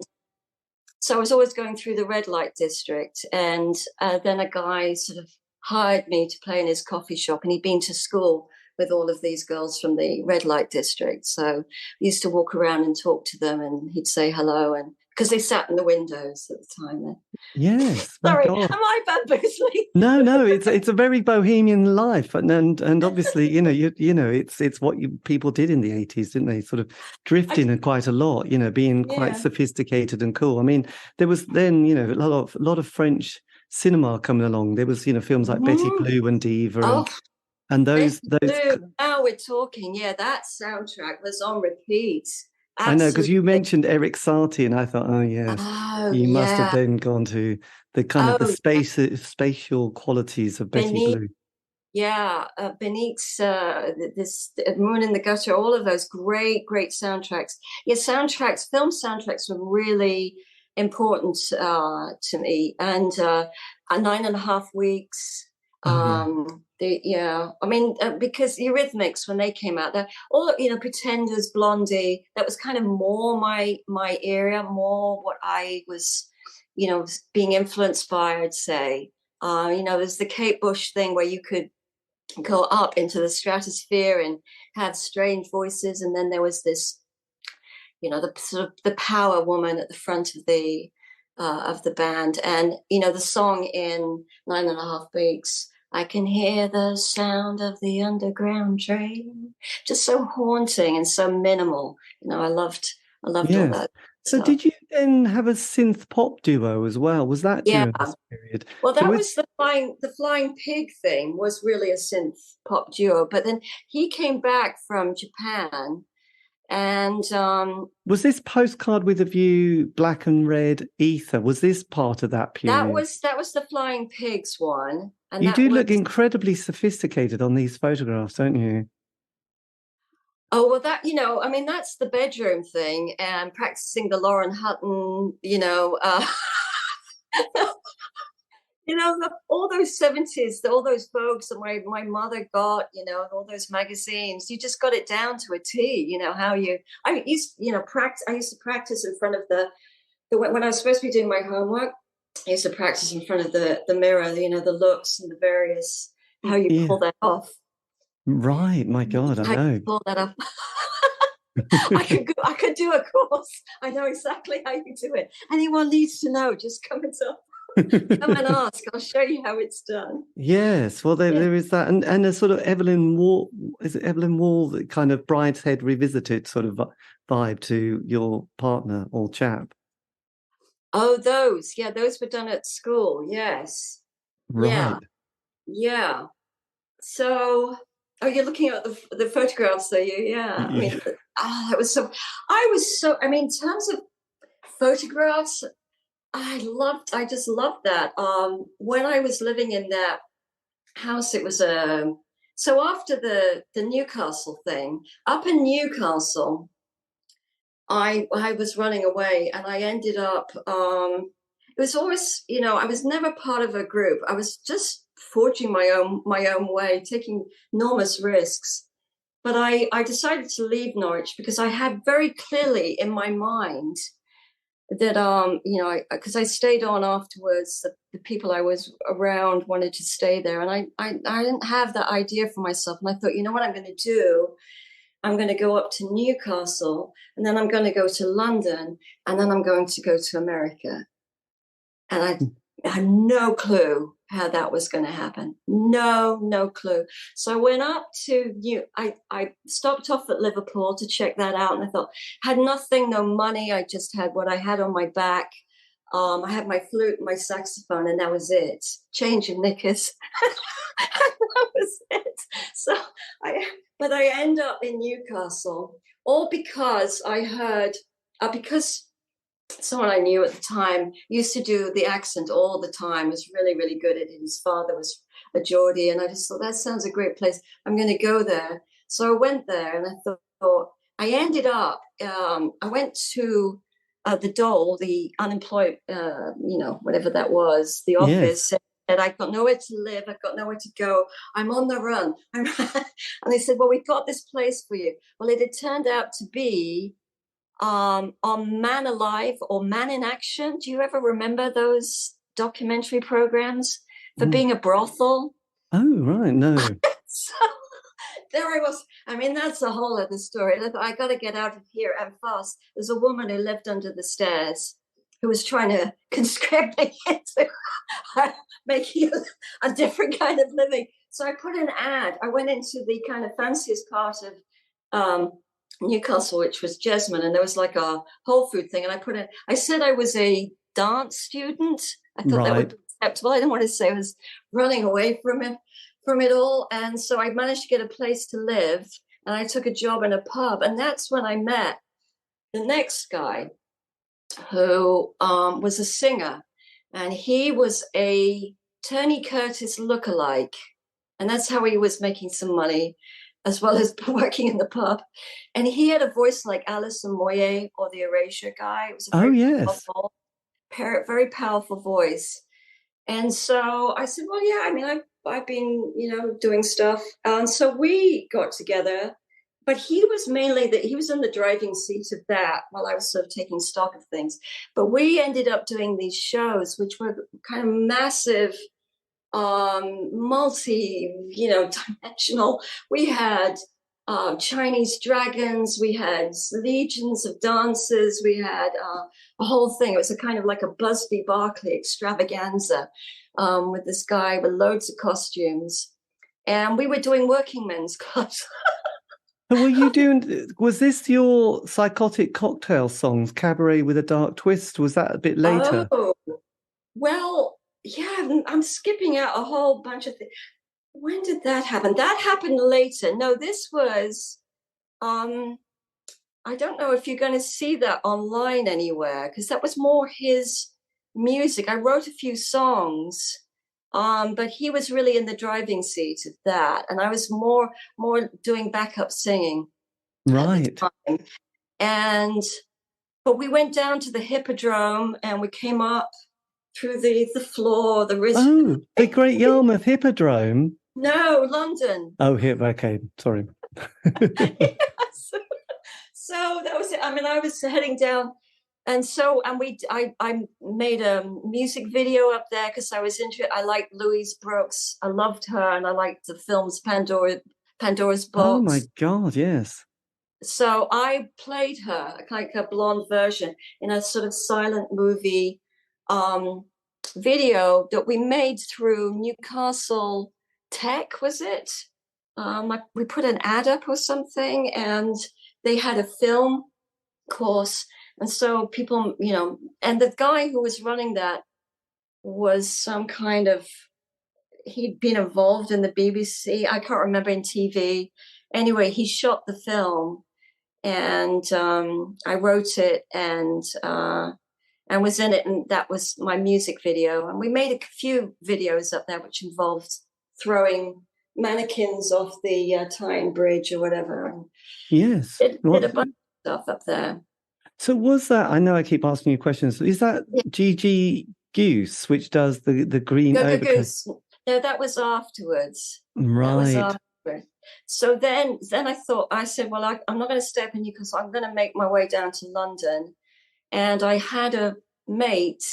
so I was always going through the red light district, and then a guy sort of hired me to play in his coffee shop, and he'd been to school with all of these girls from the red light district. So we used to walk around and talk to them, and he'd say hello, and because they sat in the windows at the time then. Yes. Sorry, am I bamboozling? No, it's a very bohemian life, and obviously, it's what people did in the 80s, didn't they? Sort of drifting quite a lot, being quite sophisticated and cool. I mean, there was then, a lot of French cinema coming along. There was, films like Betty Blue and Diva, and those. Now we're talking. Yeah, that soundtrack was on repeat. Absolutely. I know, because you mentioned Eric Satie, and I thought, oh yes, you must have then gone to the kind of the spatial qualities of Betty Blue. Yeah, Beneath's this Moon in the Gutter, all of those great soundtracks. Yeah, film soundtracks were really important to me, and 9.5 weeks. Oh, I mean, because the Eurythmics, when they came out, they're all, Pretenders, Blondie, that was kind of more my area, more what I was, being influenced by, I'd say. There's the Kate Bush thing where you could go up into the stratosphere and have strange voices, and then there was this, the sort of the power woman at the front of the band, and the song in 9.5 weeks. I can hear the sound of the underground train. Just so haunting and so minimal. I loved all yes. that So stuff. did you then have a synth pop duo as well? Was that Yeah. during this period? Well, So that was the flying pig thing was really a synth pop duo. But then he came back from Japan, and was this Postcard with a View, Black and Red Ether? Was this part of that period? that was the flying pigs one. And You that do was, look incredibly sophisticated on these photographs, don't you? oh, well, I mean, that's the bedroom thing, and practicing the Lauren Hutton, all those 70s, all those Vogues that my mother got, all those magazines. You just got it down to a T. I used, practice. I used to practice in front of the when I was supposed to be doing my homework. I used to practice in front of the mirror, the looks and the various how you pull that off. Right, my God, I know. Pull that up. I could do a course. I know exactly how you do it. Anyone needs to know, just come and ask. I'll show you how it's done. Yes, well, there is that, and a sort of Evelyn Wall. Is it Evelyn Wall, that kind of Brideshead Revisited sort of vibe to your partner or chap? Oh, those were done at school. Yes, Right. Yeah. So, you're looking at the photographs, are you? Yeah. I mean, that was so. I mean, in terms of photographs, I just loved that. When I was living in that house, it was so after the Newcastle thing, up in Newcastle, I was running away, and I ended up it was always, I was never part of a group. I was just forging my own way, taking enormous risks. But I decided to leave Norwich because I had very clearly in my mind that because I stayed on afterwards. The people I was around wanted to stay there, and I didn't have that idea for myself. And I thought, what I'm going to do? I'm going to go up to Newcastle, and then I'm going to go to London, and then I'm going to go to America. And I had no clue how that was going to happen. No clue. So I went up to I stopped off at Liverpool to check that out, and I thought, had nothing, no money. I just had what I had on my back. I had my flute, my saxophone, and that was it. Change of knickers. That was it. So I end up in Newcastle, all because I heard, because someone I knew at the time used to do the accent all the time, was really, really good at it. His father was a Geordie, and I just thought, that sounds a great place. I'm going to go there. So I went there, and I thought, I ended up, I went to the dole, the unemployed, whatever that was, the office. Yes. And I've got nowhere to live. I've got nowhere to go. I'm on the run. And they said, well, we've got this place for you. Well, it had turned out to be on Man Alive or Man in Action. Do you ever remember those documentary programs for being a brothel? Oh, right. No. So there I was. I mean, that's a whole other story. I thought, I got to get out of here and fast. There's a woman who lived under the stairs who was trying to conscript me into making a different kind of living. So I put an ad. I went into the kind of fanciest part of Newcastle, which was Jesmond, and there was like a Whole Food thing. And I said I was a dance student. I thought that would be acceptable. I didn't want to say I was running away from it all. And so I managed to get a place to live, and I took a job in a pub. And that's when I met the next guy, who was a singer, and he was a Tony Curtis lookalike, and that's how he was making some money, as well as working in the pub. And he had a voice like Alison Moyet or the Erasure guy. It was a very powerful voice. And so I said, well, yeah, I mean, I've been, doing stuff. And so we got together, but he was he was in the driving seat of that while I was sort of taking stock of things. But we ended up doing these shows, which were kind of massive, dimensional. We had Chinese dragons, we had legions of dancers, we had a whole thing. It was a kind of like a Busby Berkeley extravaganza with this guy with loads of costumes. And we were doing working men's clubs. So were you doing, was this your psychotic cocktail songs, Cabaret with a Dark Twist? Was that a bit later? Oh, well, yeah, I'm skipping out a whole bunch of things. When did that happen? That happened later. No, this was, I don't know if you're going to see that online anywhere, because that was more his music. I wrote a few songs, but he was really in the driving seat of that. And I was more doing backup singing. Right. But we went down to the Hippodrome and we came up through the floor, the wrist. Oh, the Great Yarmouth Hippodrome. No, London. Oh, here. Okay, sorry. So that was it. I mean, I was heading down, and I made a music video up there because I was into it. I liked Louise Brooks. I loved her, and I liked the films Pandora's Box. Oh my God, yes. So I played her like a blonde version in a sort of silent movie video that we made through Newcastle Tech, was it? We put an ad up or something, and they had a film course. And so people, and the guy who was running that was some kind of, he'd been involved in the BBC. I can't remember, in TV. Anyway, he shot the film, and I wrote it and was in it. And that was my music video. And we made a few videos up there, which involved throwing mannequins off the Tyne Bridge or whatever. And yes. did a bunch of stuff up there. So was that, I know I keep asking you questions, is that Gigi Goose, which does the green overcoat? Goose. No, that was afterwards. Right. That was afterwards. So then I said, well, I'm not going to stay up in Newcastle. I'm going to make my way down to London. And I had a mate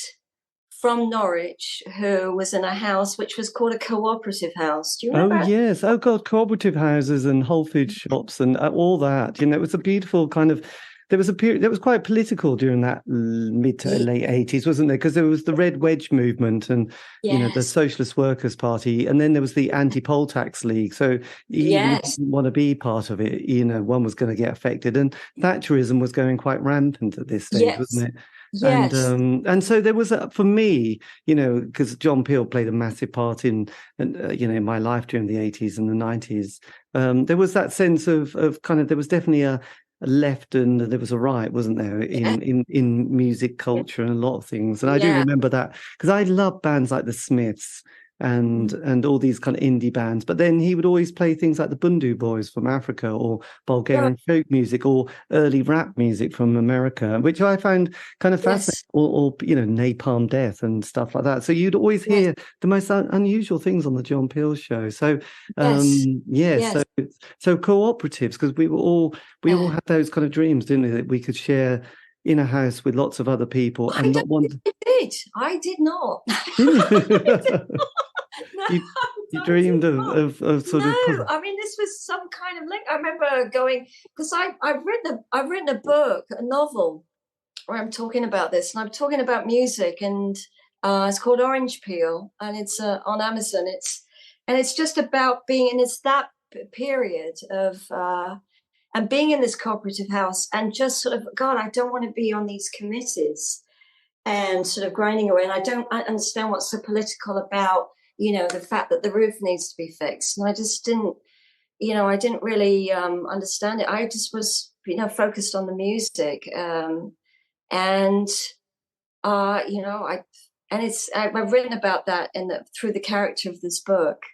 from Norwich who was in a house which was called a cooperative house. Do you remember? Oh, yes. Oh, God, cooperative houses and Whole Foods shops and all that. It was a beautiful kind of, there was a period that was quite political during that mid to late 80s, wasn't there? Because there was the Red Wedge movement and, the Socialist Workers' Party. And then there was the Anti-Poll Tax League. So you didn't want to be part of it. One was going to get affected. And Thatcherism was going quite rampant at this stage, wasn't it? Yes. And so there was for me, because John Peel played a massive part in my life during the 80s and the 90s. There was that sense of kind of, there was definitely a left and there was a right, wasn't there, in music culture and a lot of things. And I do remember that because I love bands like the Smiths and all these kind of indie bands. But then he would always play things like the Bundu Boys from Africa or Bulgarian folk music or early rap music from America, which I found kind of fascinating, or Napalm Death and stuff like that. So you'd always hear the most unusual things on the John Peel show. So so cooperatives, because we all had those kind of dreams, didn't we, that we could share in a house with lots of other people. I did not. No, you dreamed of sort of. No, I mean, this was some kind of link. I remember going, because I've written a book, a novel, where I'm talking about this, and I'm talking about music, and it's called Orange Peel, and it's on Amazon. It's just about being, and it's that period of and being in this cooperative house, and just sort of, God, I don't want to be on these committees and sort of grinding away, and I understand what's so political about the fact that the roof needs to be fixed. And I just didn't, I didn't really understand it. I just was, focused on the music. I've written about that through the character of this book.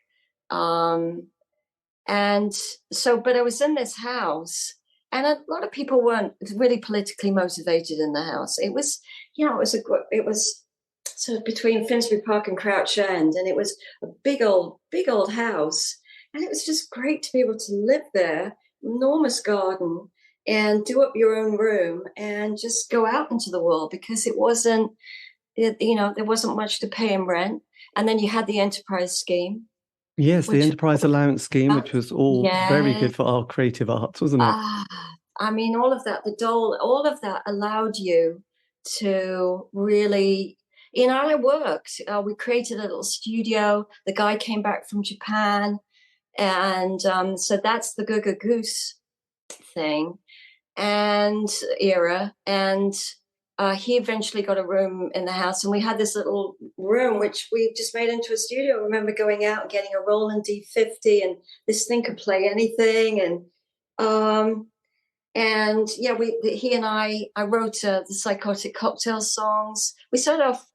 And so, but I was in this house, and a lot of people weren't really politically motivated in the house. It was, so between Finsbury Park and Crouch End, and it was a big old house, and it was just great to be able to live there, enormous garden, and do up your own room and just go out into the world, because it wasn't, there wasn't much to pay in rent. And then you had the enterprise scheme. Yes, the enterprise allowance scheme, which was all very Yeah. good for our creative arts, wasn't it? I mean, all of that, the dole, all of that allowed you to really, I worked. We created a little studio. The guy came back from Japan. And so that's the Goo Goo Goose thing and era. And he eventually got a room in the house, and we had this little room which we just made into a studio. I remember going out and getting a Roland D50, and this thing could play anything. And yeah, he and I wrote the Psychotic Cocktail songs. We started off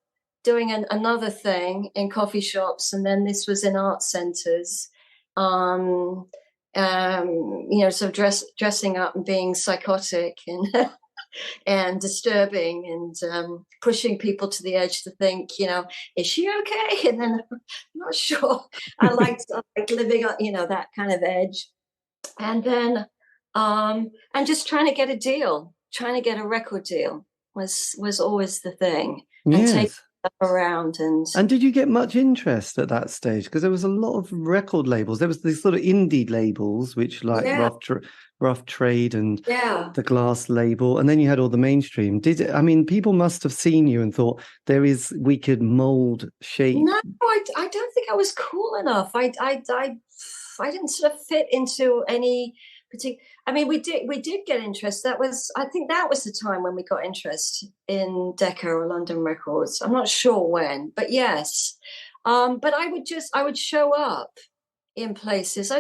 doing another thing in coffee shops, and then this was in art centers. Sort of dressing up and being psychotic and and disturbing, and pushing people to the edge to think, is she okay? And then I'm not sure. I liked living on, that kind of edge. And then and just trying to get a record deal was always the thing. And Yes. take around. And did you get much interest at that stage? Because there was a lot of record labels. There was these sort of indie labels, which like Rough Trade and the Glass label, and then you had all the mainstream. People must have seen you and thought we could mold shape. No, I don't think I was cool enough. I didn't sort of fit into any particular. I mean, we did get interest. I think that was the time when we got interest in Decca or London Records. I'm not sure when, but yes. But I would show up in places.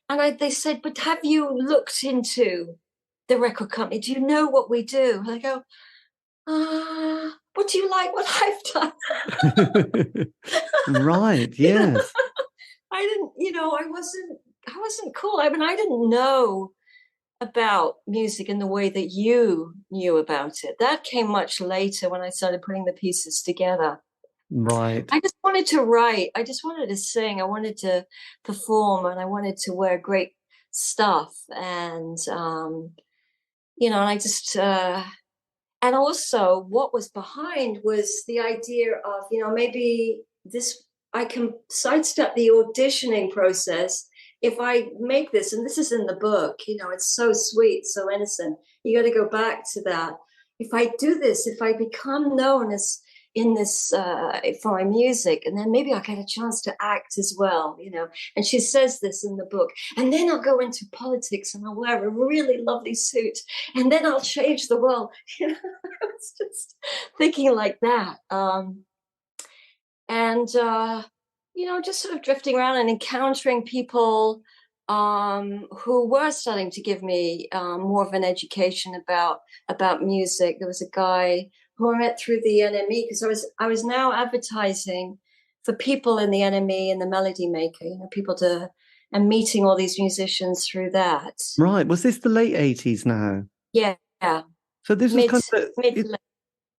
They said, but have you looked into the record company? Do you know what we do? And I go, what do you like what I've done? Right, yes. I didn't, I wasn't cool. I mean, I didn't know about music in the way that you knew about it. That came much later when I started putting the pieces together. Right. I just wanted to write. I just wanted to sing. I wanted to perform, and I wanted to wear great stuff. And, and I just, and also what was behind was the idea of, maybe I can sidestep the auditioning process if I make this, and this is in the book, it's so sweet, so innocent. You got to go back to that. If I do this, if I become known as in this for my music, and then maybe I'll get a chance to act as well, And she says this in the book. And then I'll go into politics, and I'll wear a really lovely suit, and then I'll change the world. I was just thinking like that. Just sort of drifting around and encountering people who were starting to give me more of an education about music. There was a guy who I met through the NME, because I was now advertising for people in the NME and the Melody Maker, and meeting all these musicians through that. Right. Was this the late 80s now? Yeah. So this was kind of,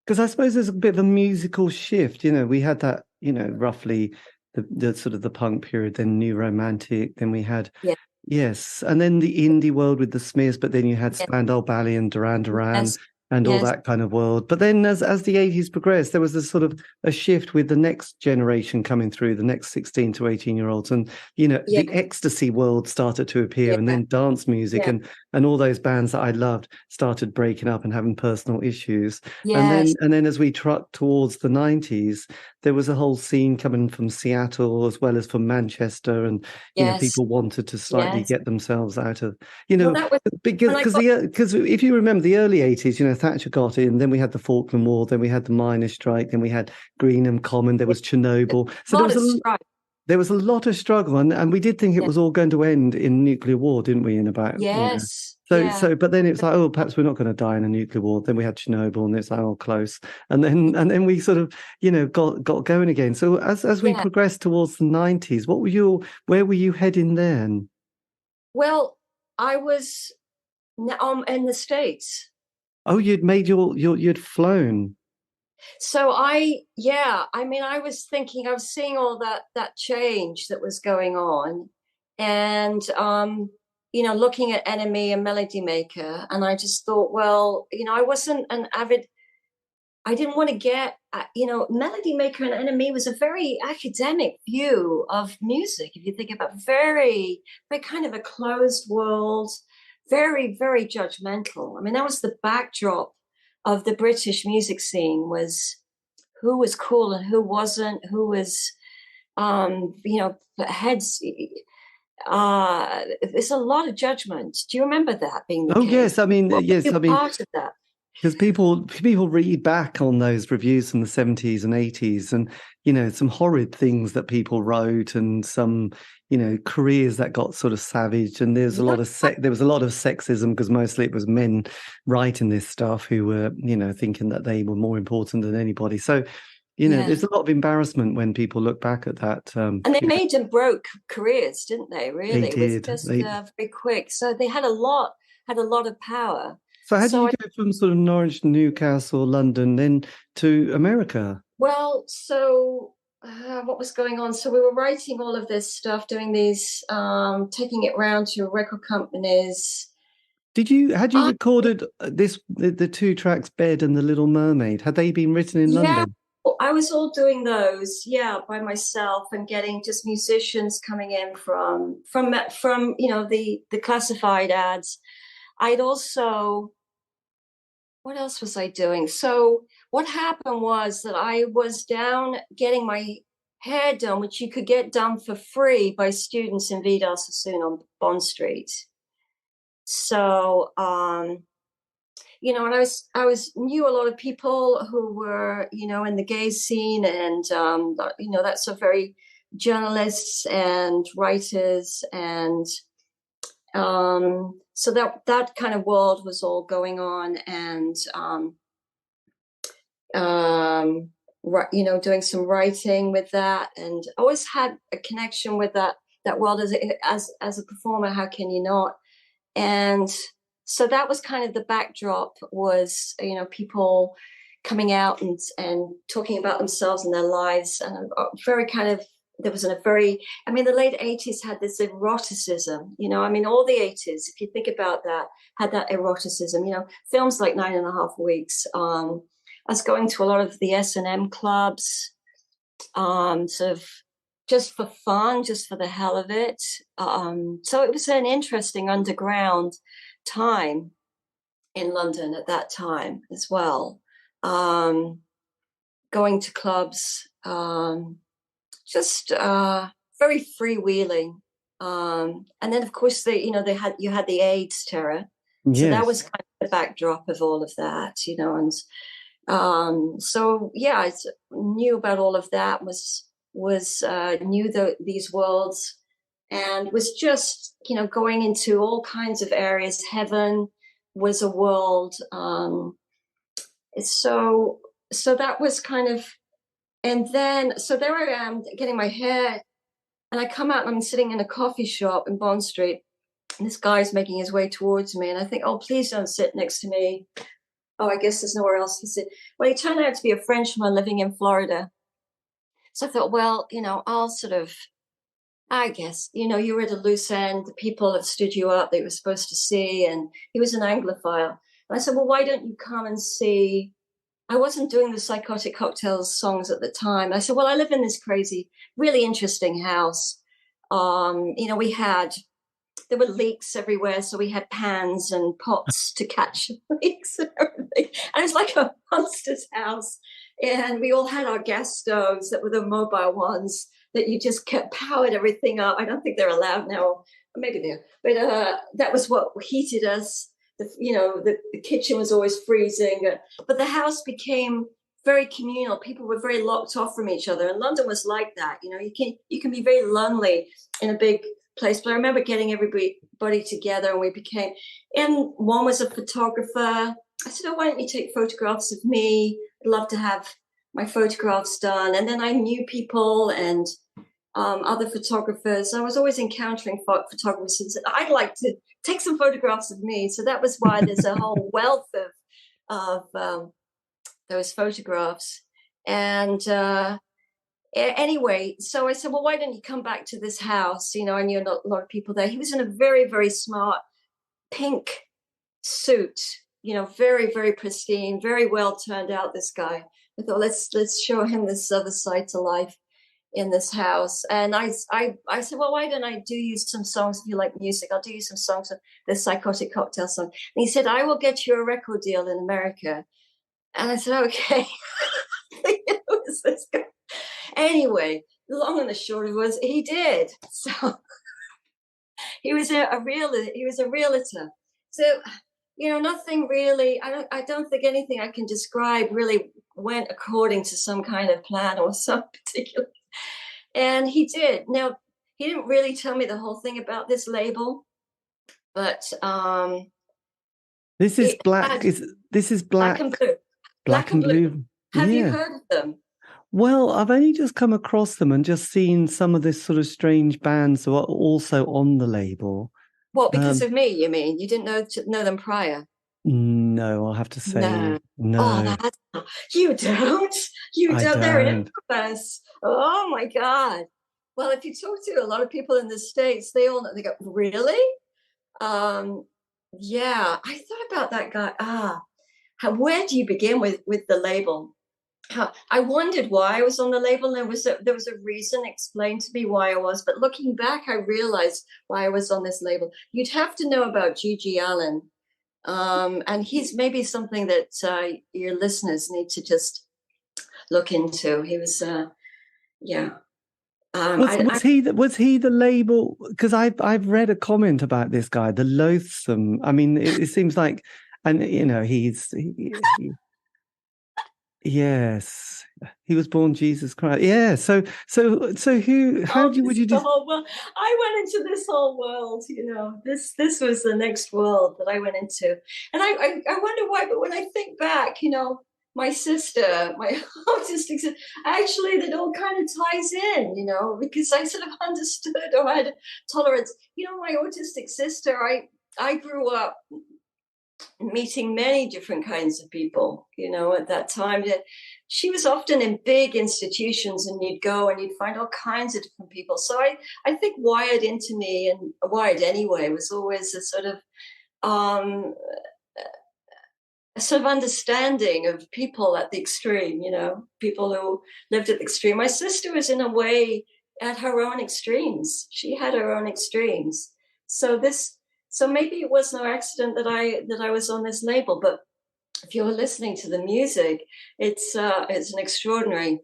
because I suppose there's a bit of a musical shift. We had that, roughly the sort of the punk period, then New Romantic, then we had yes, and then the indie world with the Smiths, but then you had Spandau Ballet and Duran Duran. Yes. And all that kind of world. But then as the 80s progressed, there was a sort of a shift with the next generation coming through, the next 16 to 18-year-olds. And, the ecstasy world started to appear, and then dance music and all those bands that I loved started breaking up and having personal issues. Yes. And then as we trucked towards the 90s, there was a whole scene coming from Seattle as well as from Manchester. And, people wanted to slightly get themselves out of, because if you remember the early 80s, Thatcher got in, then we had the Falkland War, then we had the miners' strike, then we had Greenham Common, there was Chernobyl. So there was a lot of struggle, and we did think it was all going to end in nuclear war, didn't we? In about but then it's like, perhaps we're not going to die in a nuclear war. Then we had Chernobyl, and it's like, close, and then we sort of got going again. So as we progressed towards the 90s, where were you heading then? Well, I was in the States. Oh, you'd flown. So I was thinking, I was seeing all that change that was going on, and looking at Enemy and Melody Maker, and I just thought, well, I wasn't an avid. I didn't want to get, Melody Maker and Enemy was a very academic view of music. If you think about very, very kind of a closed world, very, very judgmental. I mean, that was the backdrop of the British music scene, was who was cool and who wasn't, who was, heads. There's a lot of judgment. Do you remember that being the Oh, case? yes. I mean, yes. I mean, part of that. because people read back on those reviews from the 70s and 80s, and some horrid things that people wrote, and some careers that got sort of savaged, and there's a lot of there was a lot of sexism, because mostly it was men writing this stuff who were thinking that they were more important than anybody. So there's a lot of embarrassment when people look back at that. And they made and broke careers, didn't they? Really, they did. It was just very quick. So they had a lot of power. So how do you go from sort of Norwich, Newcastle, London, then to America? Well, so what was going on? So we were writing all of this stuff, doing these, taking it round to record companies. Had you recorded the two tracks, Bed and The Little Mermaid? Had they been written in London? I was all doing those, by myself, and getting just musicians coming in from the classified ads. I'd also, what else was I doing? So what happened was that I was down getting my hair done, which you could get done for free by students in Vidal Sassoon on Bond Street. So, and I knew a lot of people who were, in the gay scene, and, that's a very journalists and writers, and so that kind of world was all going on, and doing some writing with that, and always had a connection with that world as a performer. How can you not? And so that was kind of the backdrop, was people coming out and talking about themselves and their lives, and very kind of, there was the late 80s had this eroticism, all the 80s, if you think about that, had that eroticism, films like 9.5 Weeks. I was going to a lot of the S&M clubs, sort of just for fun, just for the hell of it. So it was an interesting underground time in London at that time as well. Going to clubs, just very freewheeling, and then of course you had the AIDS terror, so yes. That was kind of the backdrop of all of that, and I knew about all of that, knew these worlds, and was just going into all kinds of areas. Heaven was a world, so that was kind of. And then, so there I am getting my hair, and I come out and I'm sitting in a coffee shop in Bond Street, and this guy's making his way towards me, and I think, oh, please don't sit next to me. Oh, I guess there's nowhere else to sit. Well, he turned out to be a Frenchman living in Florida. So I thought, well, I'll sort of, I guess, you're at a loose end. The people have stood you up, they were supposed to see, and he was an Anglophile. And I said, well, why don't you come and see? I wasn't doing the Psychotic Cocktails songs at the time. I said, well, I live in this crazy, really interesting house. There were leaks everywhere, so we had pans and pots to catch leaks and everything. And it's like a monster's house. And we all had our gas stoves that were the mobile ones that you just kept powered everything up. I don't think they're allowed now. Maybe they are. But that was what heated us. The kitchen was always freezing, but the house became very communal. People were very locked off from each other, and London was like that. You can be very lonely in a big place. But I remember getting everybody together, and we became. And one was a photographer. I said, "Oh, why don't you take photographs of me? I'd love to have my photographs done." And then I knew people and other photographers. I was always encountering photographers and said, I'd like to take some photographs of me. So that was why there's a whole wealth of those photographs. And anyway, so I said, well, why don't you come back to this house? You know, I knew a lot of people there. He was in a very, very smart pink suit, you know, very, very pristine, very well turned out, this guy. I thought, let's show him this other side to life in this house. And I said, well, why don't I do you some songs? If you like music, I'll do you some songs of the Psychotic Cocktail song. And he said, I will get you a record deal in America. And I said, okay. Who is this guy? Anyway, the long and the short of it was he did. So he was a realtor. So, you know, nothing really, I don't think anything I can describe really went according to some kind of plan or some particular. And he did. Now, he didn't really tell me the whole thing about this label, but this is black. This is black and blue. Black and blue. Have you heard of them? Well, I've only just come across them and just seen some of this sort of strange bands who are also on the label. What, because of me, you mean? You didn't know them prior? No, I'll have to say no. Oh, you don't? You don't? They're infamous. Oh, my God. Well, if you talk to a lot of people in the States, they all know. They go, really? Yeah, I thought about that guy. Where do you begin with the label? I wondered why I was on the label. There was a reason explained to me why I was, but looking back, I realized why I was on this label. You'd have to know about G.G. Allen, and he's maybe something that your listeners need to just look into. He was, was he the label? Because I've read a comment about this guy, the Loathsome. I mean, it seems like, and you know, yes, he was born Jesus Christ. Yeah. So who? How would you? Well, I went into this whole world. You know, this was the next world that I went into, and I wonder why. But when I think back, you know, my sister, my autistic sister, actually, it all kind of ties in. You know, because I sort of understood or had tolerance. You know, my autistic sister, I grew up meeting many different kinds of people, you know, at that time. She was often in big institutions, and you'd go and you'd find all kinds of different people. So I think wired into me, and wired anyway, was always a sort of understanding of people at the extreme, you know, people who lived at the extreme. My sister was in a way at her own extremes. She had her own extremes. So maybe it was no accident that I was on this label. But if you're listening to the music, it's an extraordinary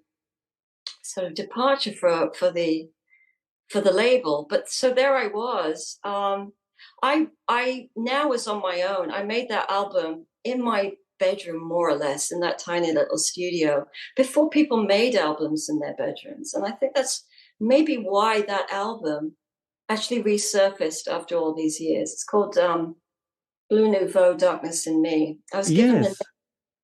sort of departure for the label. But so there I was. I now was on my own. I made that album in my bedroom, more or less, in that tiny little studio, before people made albums in their bedrooms. And I think that's maybe why that album actually resurfaced after all these years. It's called Blue Nouveaux, Darkness in Me. I was given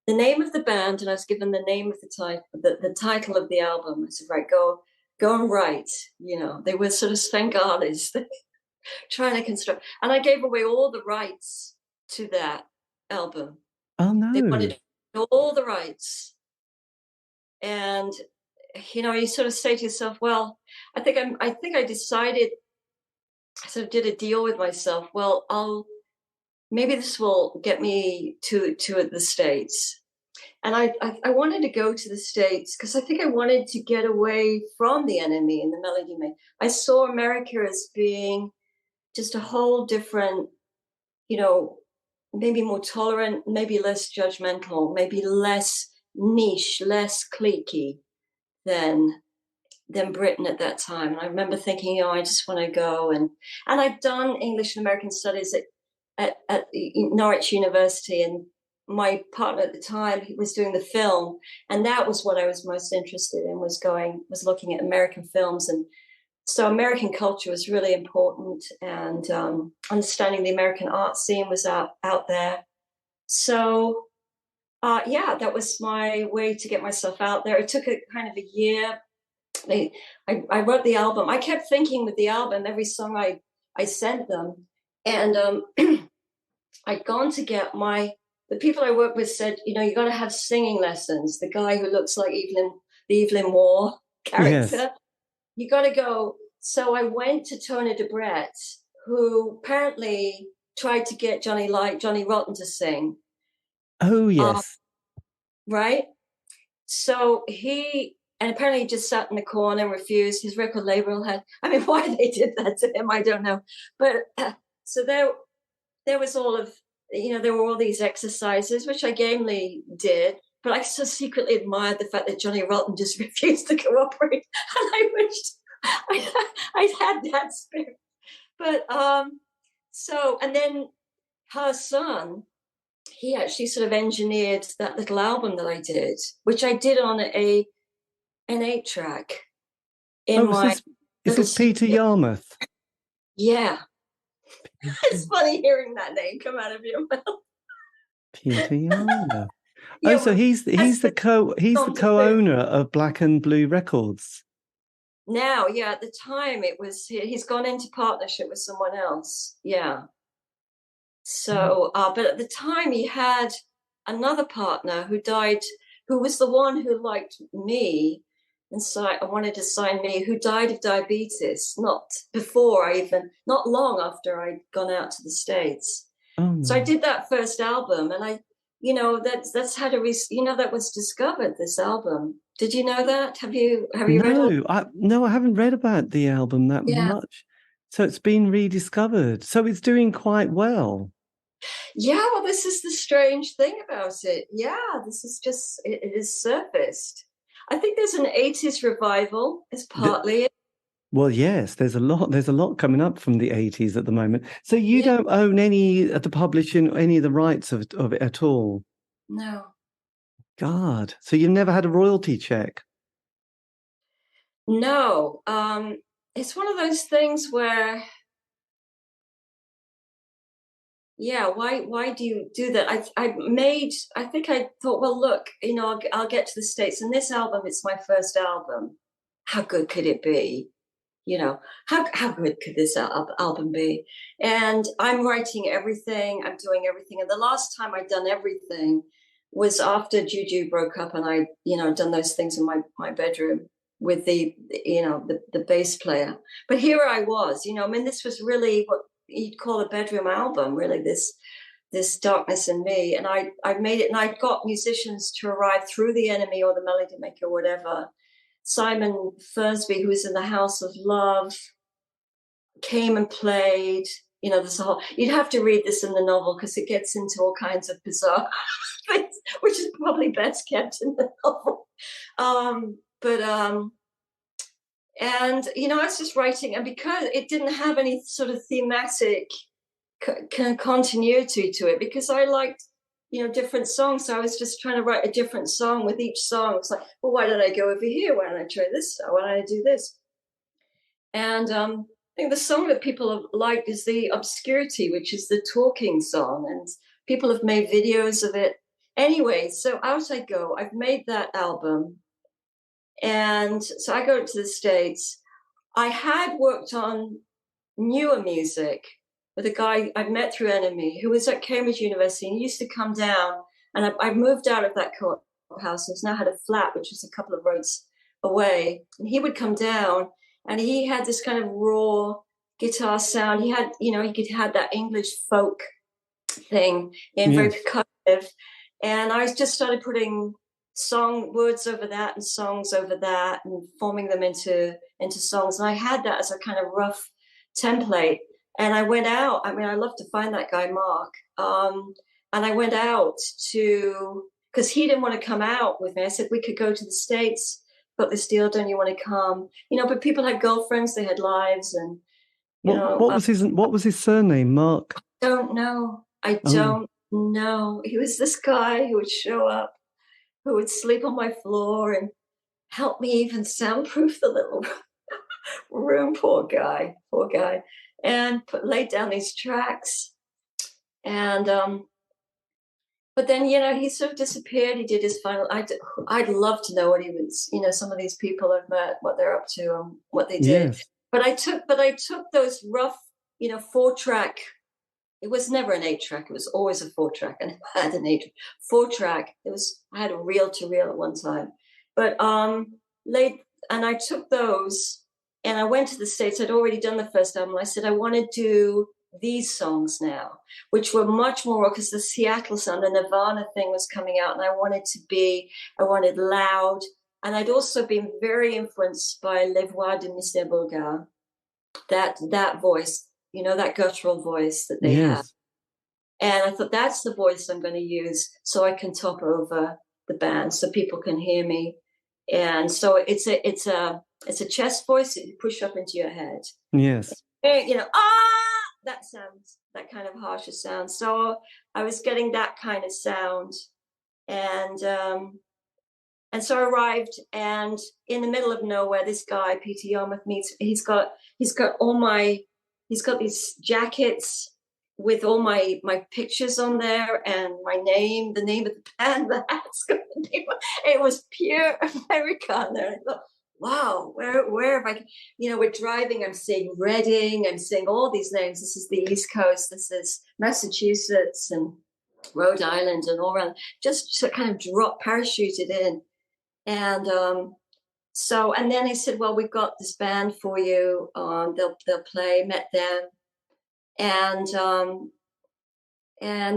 the name of the band, and I was given the name of the title of the album. I said, right, go and write. You know, they were sort of Svengalis trying to construct. And I gave away all the rights to that album. Oh, no. They wanted all the rights. And, you know, you sort of say to yourself, well, I think I decided, I sort of did a deal with myself. Well, maybe this will get me to the States. And I wanted to go to the States because I think I wanted to get away from the enemy and the Melody Man. I saw America as being just a whole different, you know, maybe more tolerant, maybe less judgmental, maybe less niche, less cliquey than Britain at that time. And I remember thinking, I just want to go. And I've done English and American studies at Norwich University, and my partner at the time, he was doing the film, and that was what I was most interested in, was looking at American films. And so American culture was really important, and understanding the American art scene was out there. So that was my way to get myself out there. It took a kind of a year. I wrote the album. I kept thinking with the album, every song I sent them, and I'd gone to get my the people I work with said, you got to have singing lessons. The guy who looks like the Evelyn Waugh character, Yes. you got to go. So I went to Tony Debret, who apparently tried to get Johnny Rotten to sing. Oh, yes. Right. So and apparently he just sat in the corner and refused. His record label why they did that to him, I don't know. But so there was there were all these exercises, which I gamely did. But I so secretly admired the fact that Johnny Rotten just refused to cooperate. And I wished I'd had that spirit. But and then her son, he actually sort of engineered that little album that I did, which I did on an 8-track Is this Peter Yarmouth? Yeah. It's funny hearing that name come out of your mouth. Peter Yarmouth. So he's the co-owner of Black and Blue Records. Now, yeah, at the time he's gone into partnership with someone else. Yeah. So, but at the time he had another partner who died, who was the one who liked me and wanted to sign me, who died of diabetes, not long after I'd gone out to the States. Oh, no. So I did that first album, and that's how that was discovered, this album. Did you know that? Have you read? No, I haven't read about the album that much. So it's been rediscovered. So it's doing quite well. Yeah, well, this is the strange thing about it. Yeah, this is just, it is surfaced. I think there's an 80s revival, is partly it. Well, yes, there's a lot coming up from the 80s at the moment. So you don't own any of the publishing, any of the rights of it at all? No. God. So you've never had a royalty check? No. It's one of those things where, why do you do that? I think I thought, well, look, I'll get to the States, and this album, it's my first album. How good could it be? How good could this album be? And I'm writing everything, I'm doing everything. And the last time I'd done everything was after Juju broke up, and I, done those things in my bedroom with the bass player. But here I was, this was really what you'd call a bedroom album, really, this Darkness in Me. And I made it, and I got musicians to arrive through the Enemy or the Melody Maker or whatever. Simon Thursby, who was in the House of Love, came and played. There's a whole, you'd have to read this in the novel because it gets into all kinds of bizarre things, which is probably best kept in the novel. And I was just writing, and because it didn't have any sort of thematic continuity to it, because I liked different songs. So I was just trying to write a different song with each song. It's like, well, why don't I go over here? Why don't I try this? Why don't I do this? And I think the song that people have liked is The Obscurity, which is the talking song. And people have made videos of it. Anyway, so out I go. I've made that album. And so I go to the States. I had worked on newer music with a guy I met through Enemy, who was at Cambridge University, and he used to come down, and I moved out of that courthouse and now had a flat, which was a couple of roads away. And he would come down, and he had this kind of raw guitar sound. He had, he had that English folk thing, and very percussive. And I just started putting song words over that and songs over that and forming them into songs. And I had that as a kind of rough template. And I went out. I love to find that guy, Mark. And I went out because he didn't want to come out with me. I said, we could go to the States, got this deal, don't you want to come? But people had girlfriends, they had lives. And, what was his surname, Mark? I don't know. I don't know. He was this guy who would show up, who would sleep on my floor and help me even soundproof the little room. Poor guy. And laid down these tracks. And but then he sort of disappeared. He did his final. I'd love to know what he was, some of these people I've met, what they're up to and what they did. Yes. But I took those rough 4-track it was never an 8-track. It was always a 4-track. And I had an 4-track. I had a reel-to-reel at one time. But and I took those and I went to the States. I'd already done the first album. I said, I want to do these songs now, which were much more because the Seattle sound, the Nirvana thing was coming out, and I wanted loud. And I'd also been very influenced by Les Voix de Mystère Bulgare, that voice, that guttural voice that they have. And I thought, that's the voice I'm going to use so I can top over the band so people can hear me. And so it's a chest voice that you push up into your head. Yes. That sounds, that kind of harsher sound. So I was getting that kind of sound. And so I arrived, and in the middle of nowhere, this guy, Peter Yarmouth, meets. He's got these jackets with all my pictures on there and my name, the name of the band, the hats. It was pure Americana. And I thought, wow, where have I, we're driving, I'm seeing Reading, I'm seeing all these names. This is the East Coast, this is Massachusetts and Rhode Island and all around, just to kind of parachuted in. And and then he said, well, we've got this band for you. They'll play, met them. And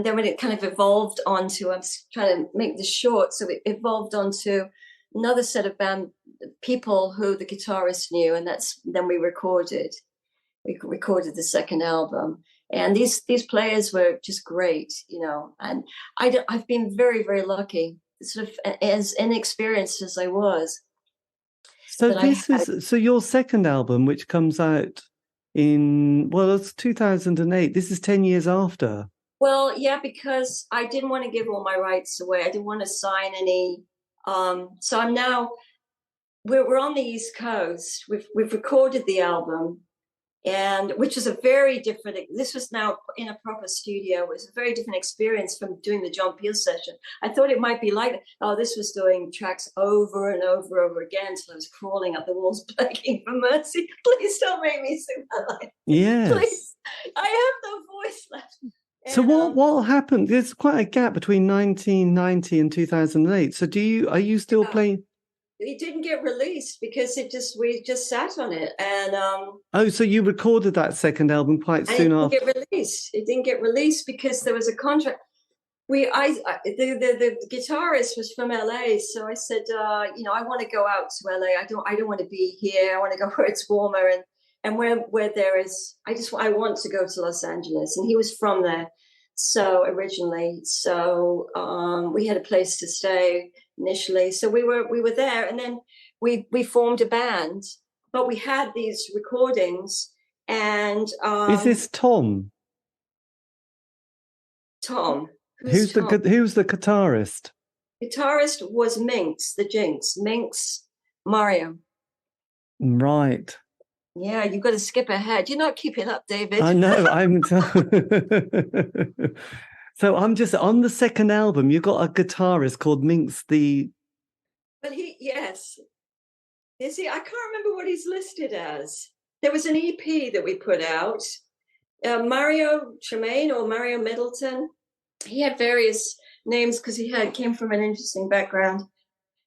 then when it kind of evolved onto, I'm trying to make this short, so it evolved onto another set of band people who the guitarist knew, and then we recorded the second album. And these players were just great, and I've been very, very lucky, sort of as inexperienced as I was. So your second album, which comes out it's 2008. This is 10 years after. Well, yeah, because I didn't want to give all my rights away. I didn't want to sign any. So I'm now, we're on the East Coast. We've recorded the album, and which is a very different. This was now in a proper studio. It was a very different experience from doing the John Peel session. I thought it might be like, this was doing tracks over and over again until I was crawling up the walls begging for mercy. Please don't make me sing my life. Yes. Please. I have no voice left. So what happened? There's quite a gap between 1990 and 2008. So are you still playing? It didn't get released because we just sat on it. And so you recorded that second album quite soon after? It didn't get released because there was a contract. The guitarist was from LA, so I said, I want to go out to LA. I don't want to be here. I want to go where it's warmer and where there is. I want to go to Los Angeles, and he was from there. So originally, we had a place to stay initially. So we were there, and then we formed a band. But we had these recordings, and is this Tom? Tom. Who's the guitarist? Guitarist was Minx Mario. Right. Yeah, you've got to skip ahead. You're not keeping up, David. I know. So I'm just on the second album. You've got a guitarist called Minx. But yes. You see, I can't remember what he's listed as. There was an EP that we put out. Mario Tremaine or Mario Middleton. He had various names because he came from an interesting background.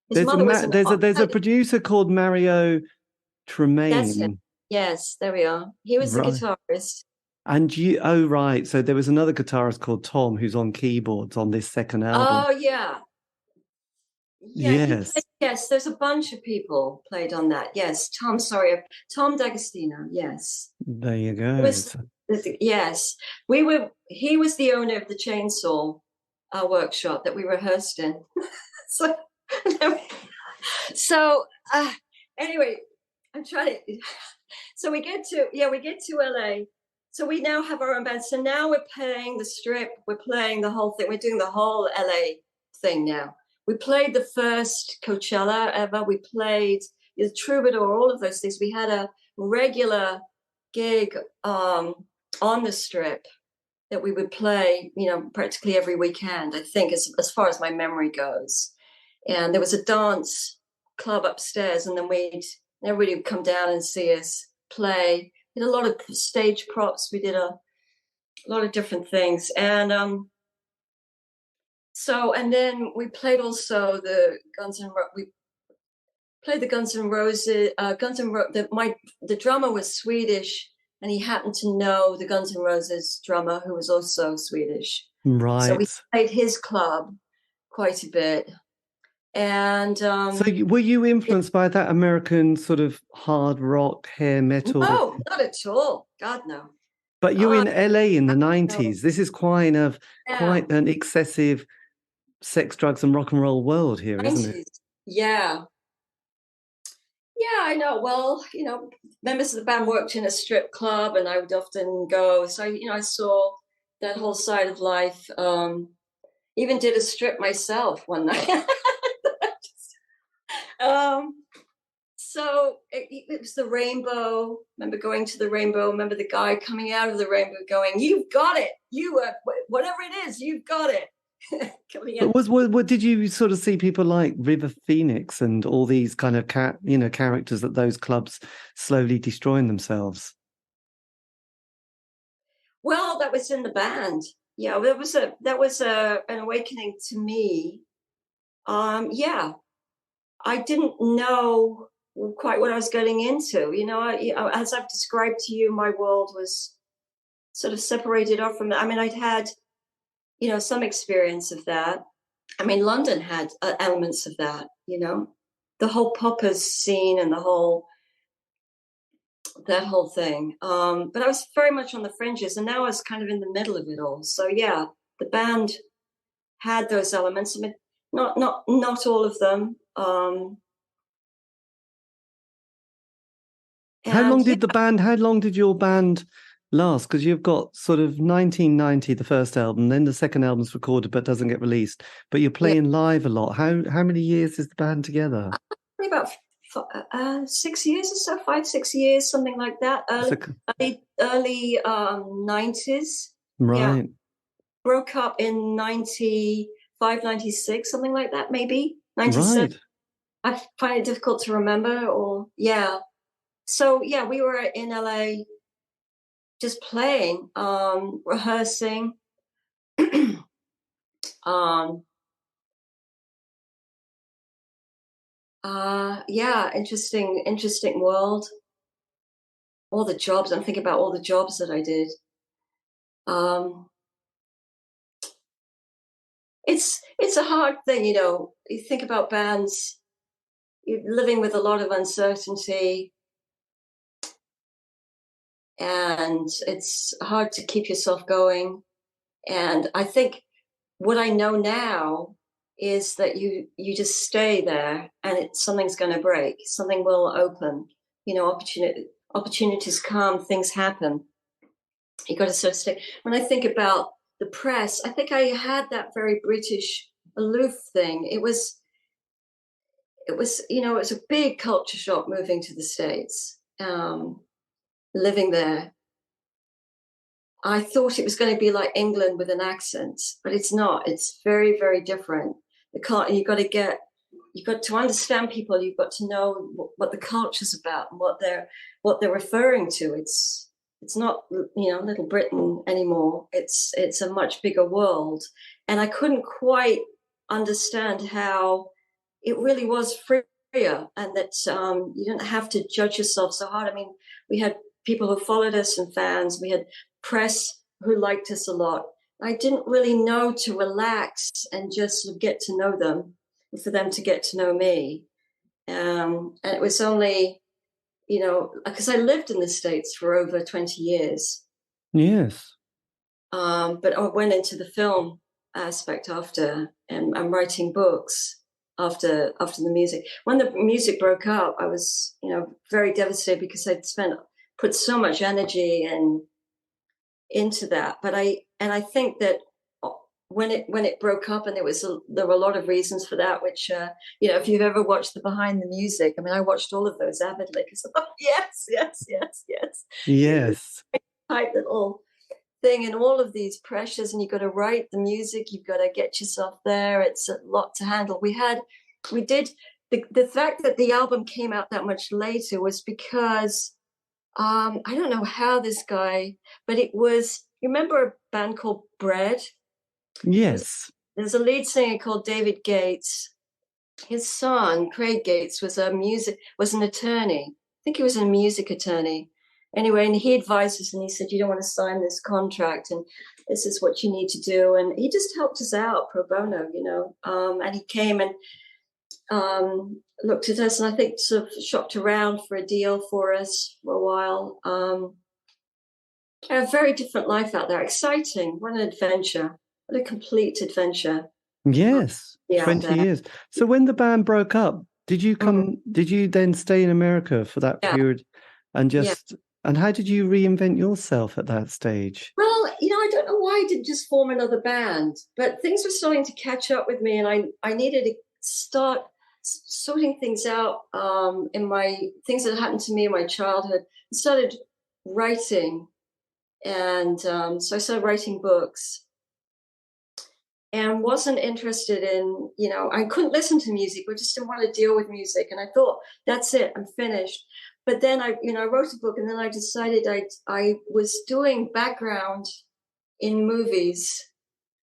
There's a producer called Mario Tremaine. That's him. Yes, there we are. He was the guitarist. And right. So there was another guitarist called Tom who's on keyboards on this second album. Oh, yeah. Yes. Yes, there's a bunch of people played on that. Yes, Tom D'Agostino. Yes. There you go. Yes. He was the owner of the chainsaw workshop that we rehearsed in. Anyway, I'm trying to. So we get to LA. So we now have our own band. So now we're playing the Strip. We're playing the whole thing. We're doing the whole LA thing now. We played the first Coachella ever. We played the Troubadour, all of those things. We had a regular gig on the Strip that we would play, practically every weekend, I think, as far as my memory goes. And there was a dance club upstairs, and then everybody would come down and see us play. We did a lot of stage props. We did a lot of different things. And and then we played also the Guns N' Roses. The drummer was Swedish, and he happened to know the Guns N' Roses drummer, who was also Swedish. So we Right. played his club quite a bit. And So were you influenced by that American sort of hard rock, hair metal? no, not at all. God, no. But you're in LA in the No. 90s. This is quite an excessive sex, drugs, and rock and roll world here, isn't it? Yeah. Yeah, I know. Well, members of the band worked in a strip club, and I would often go. So, I saw that whole side of life. Even did a strip myself one night. So it was the Rainbow. Remember going to the Rainbow. Remember the guy coming out of the Rainbow going, "You've got it. Whatever it is, you've got it." But did you sort of see people like River Phoenix and all these kind of characters at those clubs slowly destroying themselves? Well, that was in the band. Yeah, that was an awakening to me. Yeah, I didn't know quite what I was getting into. As I've described to you, my world was sort of separated off from it. I mean, I'd had, some experience of that. I mean, London had elements of that, the whole poppers scene and that whole thing. But I was very much on the fringes, and now I was kind of in the middle of it all. So yeah, the band had those elements. I mean, not all of them. How long did your band last? Because you've got sort of 1990, the first album, then the second album's recorded but doesn't get released. But you're playing live a lot. How many years is the band together? About 6 years or so, 5-6 years, something like that. Early 90s. Right. Yeah. Broke up in 95, 96, something like that, maybe 97. Right. I find it difficult to remember. So yeah, we were in LA just playing, rehearsing. Yeah, interesting world. All the jobs, I'm thinking about all the jobs that I did. It's a hard thing, you think about bands, you're living with a lot of uncertainty, and it's hard to keep yourself going. And I think what I know now is that you just stay there, and something's going to break, something will open, opportunities come, things happen. You got to sort of stay. When I think about the press, I think I had that very British aloof thing. It was a big culture shock moving to the States, living there. I thought it was going to be like England with an accent, but it's not. It's very, very different. You've got to understand people. You've got to know what the culture's about and what they're referring to. It's not, Little Britain anymore. It's a much bigger world. And I couldn't quite understand how it really was freer, and that you didn't have to judge yourself so hard. I mean, we had people who followed us and fans. We had press who liked us a lot. I didn't really know to relax and just sort of get to know them, for them to get to know me. And it was only, because I lived in the States for over 20 years. Yes. But I went into the film aspect after, and I'm writing books after the music. When the music broke up, I was, very devastated, because I'd put so much energy into that. But I think that when it broke up, and there were a lot of reasons for that, which if you've ever watched the behind the music, I mean, I watched all of those avidly, because yes, tight little thing, and all of these pressures, and you've got to write the music, you've got to get yourself there. It's a lot to handle. We did the fact that the album came out that much later was because I don't know how this guy, but it was you remember a band called Bread? Yes. There's a lead singer called David Gates. His son, Craig Gates, was an attorney. I think he was a music attorney. Anyway, and he advised us and he said, you don't want to sign this contract and this is what you need to do. And he just helped us out pro bono, and he came and looked at us and I think sort of shopped around for a deal for us for a while. A very different life out there. Exciting. What an adventure. What a complete adventure. Yes. 20 years. So when the band broke up, did you then stay in America for that period and and how did you reinvent yourself at that stage? Well, I don't know why I didn't just form another band, but things were starting to catch up with me and I needed to start sorting things out in my things that happened to me in my childhood. I started writing and so I started writing books. And wasn't interested in, I couldn't listen to music. I just didn't want to deal with music. And I thought, that's it, I'm finished. But then I wrote a book and then I decided I was doing background in movies.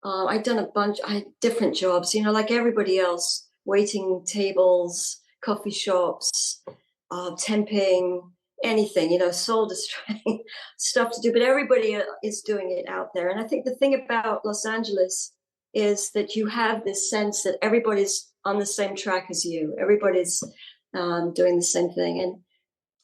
I'd done I had different jobs, like everybody else, waiting tables, coffee shops, temping, anything, soul destroying stuff to do. But everybody is doing it out there. And I think the thing about Los Angeles is that you have this sense that everybody's on the same track as you. Everybody's doing the same thing.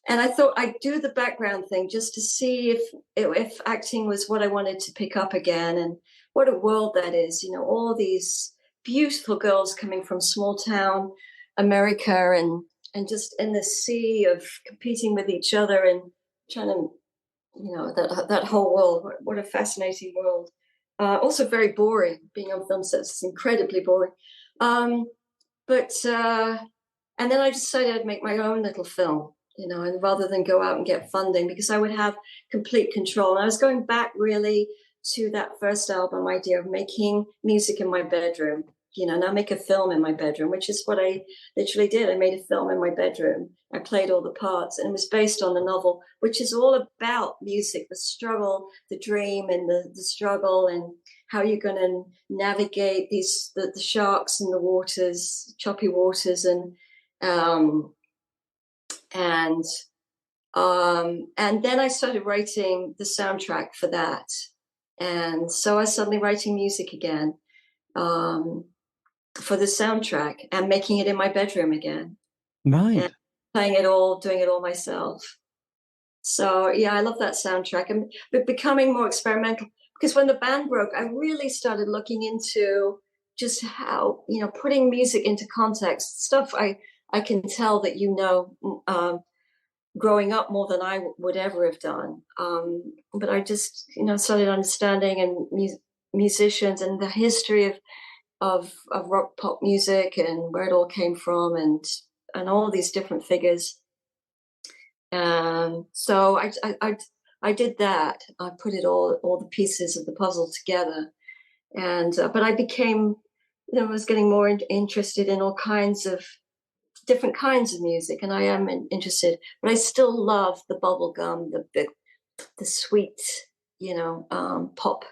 And I thought I'd do the background thing just to see if acting was what I wanted to pick up again. And what a world that is, all these beautiful girls coming from small town America and just in the sea of competing with each other and trying to, that whole world. What a fascinating world. Also very boring. Being on film sets is incredibly boring. And then I decided I'd make my own little film, and rather than go out and get funding, because I would have complete control. And I was going back really to that first album idea of making music in my bedroom, now make a film in my bedroom, which is what I literally did. I made a film in my bedroom. I played all the parts and it was based on the novel, which is all about music, the struggle, the dream and the struggle and how you're going to navigate the sharks and the waters, choppy waters. And then I started writing the soundtrack for that. And so I was suddenly writing music again. For the soundtrack and making it in my bedroom again. Right. And playing it all, doing it all myself. So yeah, I love that soundtrack and becoming more experimental because when the band broke, I really started looking into just how, putting music into context, stuff I can tell that, growing up more than I would ever have done. But I just, started understanding and musicians and the history of rock pop music and where it all came from and all these different figures. So I did that. I put it all the pieces of the puzzle together. And but I became, I was getting more interested in all kinds of different kinds of music, and I am interested. But I still love the bubblegum, the sweet, pop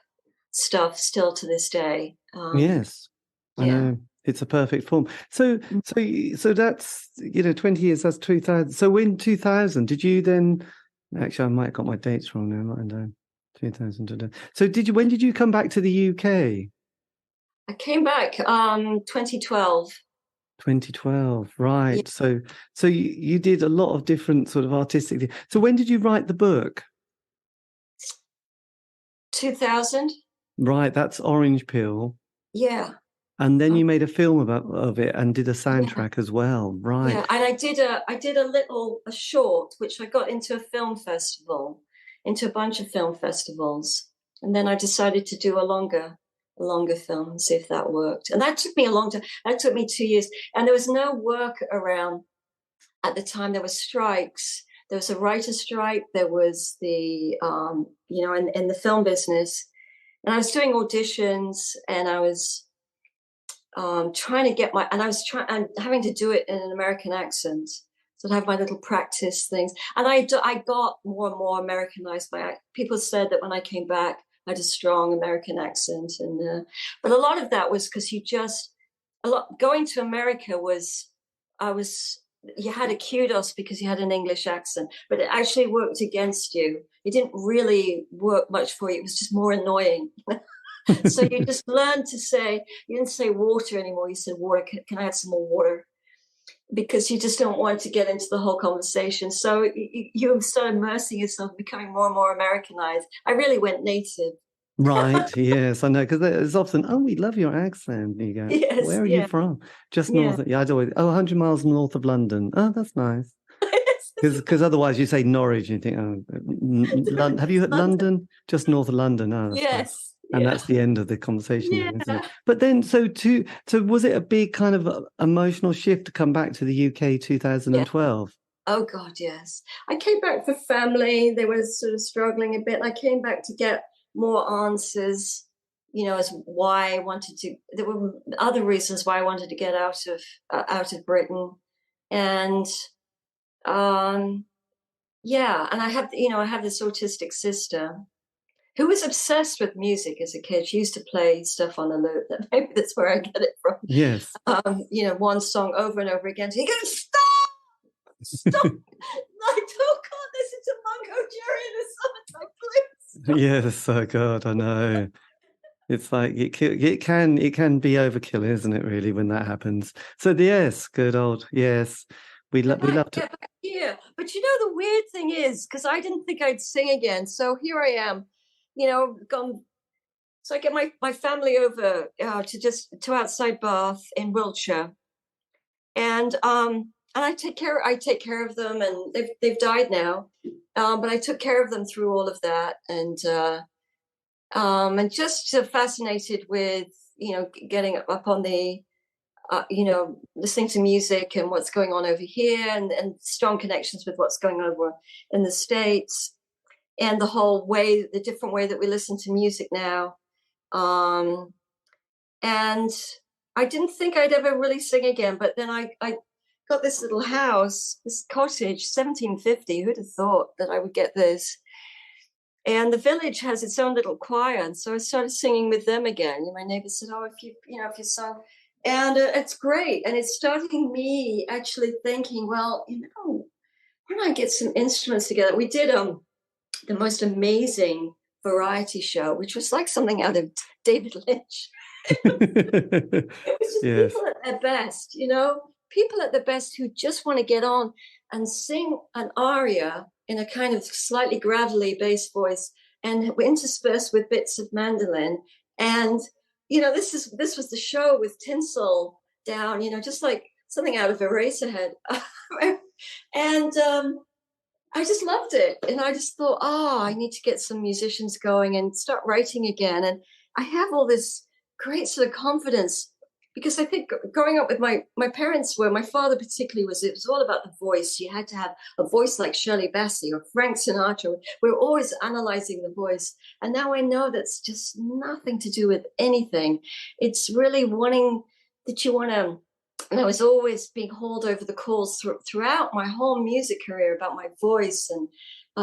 stuff still to this day. Yes. I know. It's a perfect form. So that's 20 years. That's 2000. So in 2000, did you then? Actually, I might have got my dates wrong now. Might have 2000 today. So when did you come back to the UK? I came back 2012. 2012, right? Yeah. So you did a lot of different sort of artistic things. So when did you write the book? 2000. Right, that's Orange Peel. Yeah. And then you made a film of it and did a soundtrack as well, right? Yeah, and I did a short which I got into a film festival, into a bunch of film festivals, and then I decided to do a longer film and see if that worked. And that took me a long time. That took me 2 years, and there was no work around at the time. There were strikes. There was a writer's strike. There was the in the film business, and I was doing auditions, and I was trying to get I'm having to do it in an American accent. So I'd have my little practice things. And I got more and more Americanized. People said that when I came back, had a strong American accent, and but a lot of that was because going to America was you had a kudos because you had an English accent, but it actually worked against you. It didn't really work much for you. It was just more annoying. So you just learned to say, you didn't say water anymore. You said water. Can I have some more water? Because you just don't want to get into the whole conversation. So you start immersing yourself, becoming more and more Americanized. I really went native. Right, yes, I know, because there's often, oh, we love your accent. You go, Yes, where are you from? Just north of, I'd always, 100 miles north of London. Oh, that's nice. Because otherwise you say Norwich and you think, oh, have you heard London? Just north of London. Oh, that's yes. nice. And that's the end of the conversation, Yeah. isn't it? But then, so was it a big kind of emotional shift to come back to the UK 2012? Yeah. Oh, God, yes. I came back for family. They were sort of struggling a bit. I came back to get more answers, as why I wanted to. There were other reasons why I wanted to get out of Britain, and and I have this autistic sister who was obsessed with music as a kid. She used to play stuff on the loop. Maybe that's where I get it from. Yes. One song over and over again. You go, stop! I can't listen to Mungo Jerry in the summertime, please. Yes, oh God, I know. It's like it can be overkill, isn't it? Really, when that happens. So yes, good old yes, we love to. Yeah, but the weird thing is, because I didn't think I'd sing again, so here I am, gone. So I get my family over to outside Bath in Wiltshire, and I take care of them, and they've died now, but I took care of them through all of that, and just fascinated with getting up on the listening to music and what's going on over here, and strong connections with what's going on over in the States, and the different way that we listen to music now. And I didn't think I'd ever really sing again, but then I got this little house, this cottage, 1750. Who'd have thought that I would get this? And the village has its own little choir, and so I started singing with them again. And my neighbor said, "Oh, if you sung," and it's great. And it's starting me actually thinking, well, why don't I get some instruments together? We did the most amazing variety show, which was like something out of David Lynch. It was just people at their best, people at their best who just want to get on and sing an aria in a kind of slightly gravelly bass voice, and interspersed with bits of mandolin. And this was the show with tinsel down, just like something out of Eraserhead. And I just loved it, and I just thought, I need to get some musicians going and start writing again. And I have all this great sort of confidence, because I think growing up with my parents, my father particularly, it was all about the voice. You had to have a voice like Shirley Bassey or Frank Sinatra. We were always analyzing the voice. And now I know that's just nothing to do with anything. It's really wanting that you want to, and I was always being hauled over the coals throughout my whole music career about my voice, and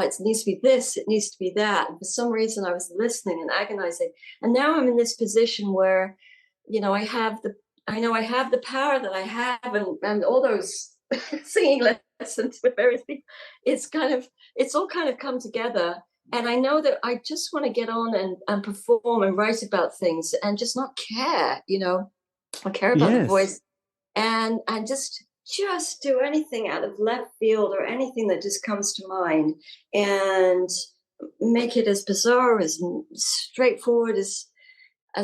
it needs to be this, it needs to be that. And for some reason I was listening and agonizing. And now I'm in this position where I know I have the power that I have, and all those singing lessons with various people. It's all kind of come together, and I know that I just want to get on and perform and write about things and just not care. I care about the voice, and just do anything out of left field or anything that just comes to mind, and make it as bizarre, as straightforward as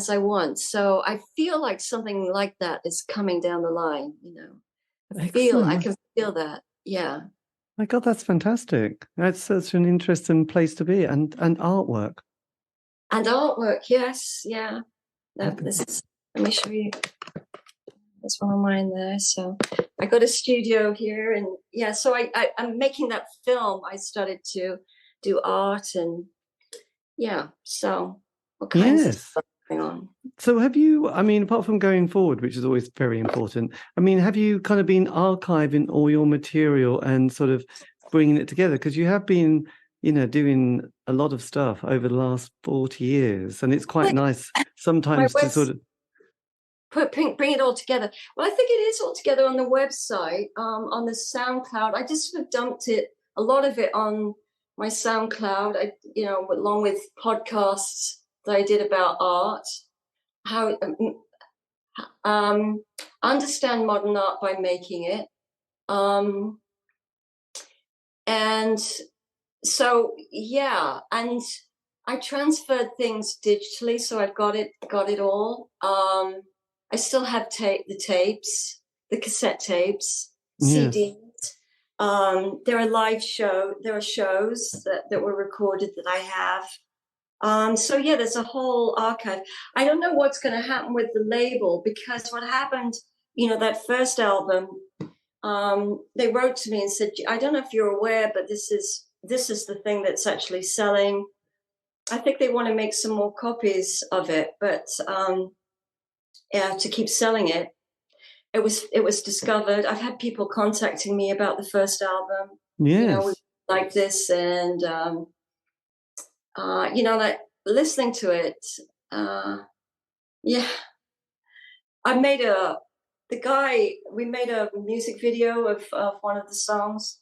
I want. So I feel like something like that is coming down the line, I can feel that. Yeah. My God, that's fantastic. That's such an interesting place to be, and artwork. And artwork, yes, yeah. Let me show you. There's one of mine there. So I got a studio here, and so I'm making that film. I started to do art, and so all kinds of stuff going on. So have you, apart from going forward, which is always very important, have you kind of been archiving all your material and sort of bringing it together? Because you have been, doing a lot of stuff over the last 40 years. And it's quite nice my sometimes to sort of... bring it all together. Well, I think it is all together on the website, on the SoundCloud. I just sort of dumped a lot of it on my SoundCloud, along with podcasts that I did about art, how understand modern art by making it. And so, yeah, and I transferred things digitally, so I've got it all. I still have the tapes, the cassette tapes, Yes. CDs. There are shows that were recorded that I have. So yeah, there's a whole archive. I don't know what's going to happen with the label, because what happened, that first album, they wrote to me and said, I don't know if you're aware, but this is the thing that's actually selling. I think they want to make some more copies of it, but to keep selling it. It was discovered. I've had people contacting me about the first album. Yes. Like this, and like listening to it. Yeah, we made a music video of one of the songs,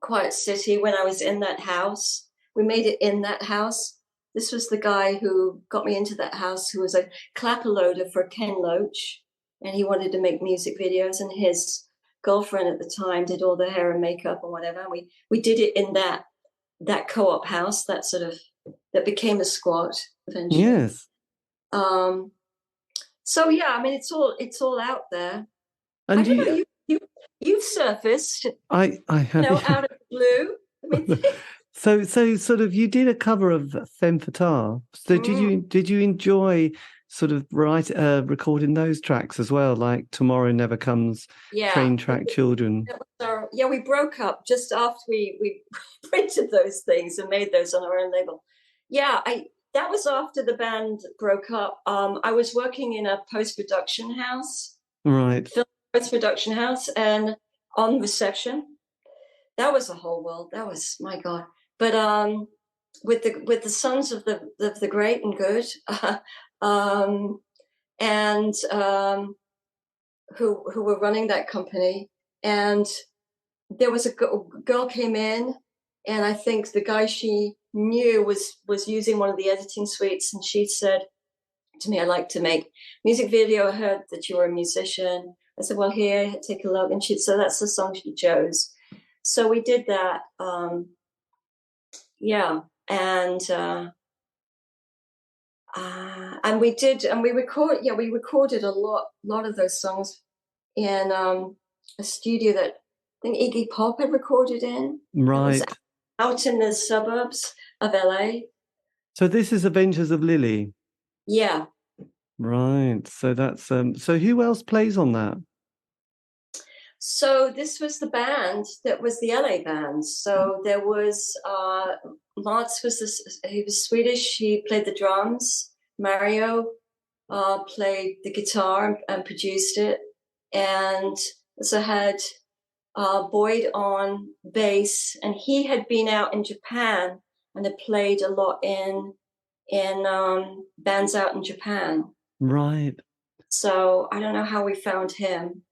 Quiet City, when I was in that house. We made it in that house. This was the guy who got me into that house, who was a clapper loader for Ken Loach, and he wanted to make music videos, and his girlfriend at the time did all the hair and makeup and whatever. We did it in that co-op house that became a squat eventually. Yes. So yeah, I mean, it's all out there. And I don't know, you've surfaced. I have, out of the blue. I mean, so sort of, you did a cover of Femme Fatale. So did you enjoy sort of recording those tracks as well, like Tomorrow Never Comes, Train Track Children? We broke up just after we printed those things and made those on our own label. Yeah, that was after the band broke up. I was working in a post-production house. Right. Film post-production house, and on reception. That was a whole world. That was, my God. But with the sons of the great and good, and who were running that company, and there was a girl came in, and I think the guy she knew was using one of the editing suites, and she said to me, I'd like to make music video. I heard that you were a musician. I said, well, here, take a look. And so that's the song she chose. So we did that. And we recorded a lot of those songs in a studio that I think Iggy Pop had recorded in. Right. Out in the suburbs of LA. So this is Adventures of Lily. Yeah. Right. So that's so who else plays on that? So this was the band that was the LA band. So there was Mats he was Swedish. He played the drums. Mario played the guitar and produced it. And so had Boyd on bass, and he had been out in Japan and had played a lot in bands out in Japan. Right. So I don't know how we found him.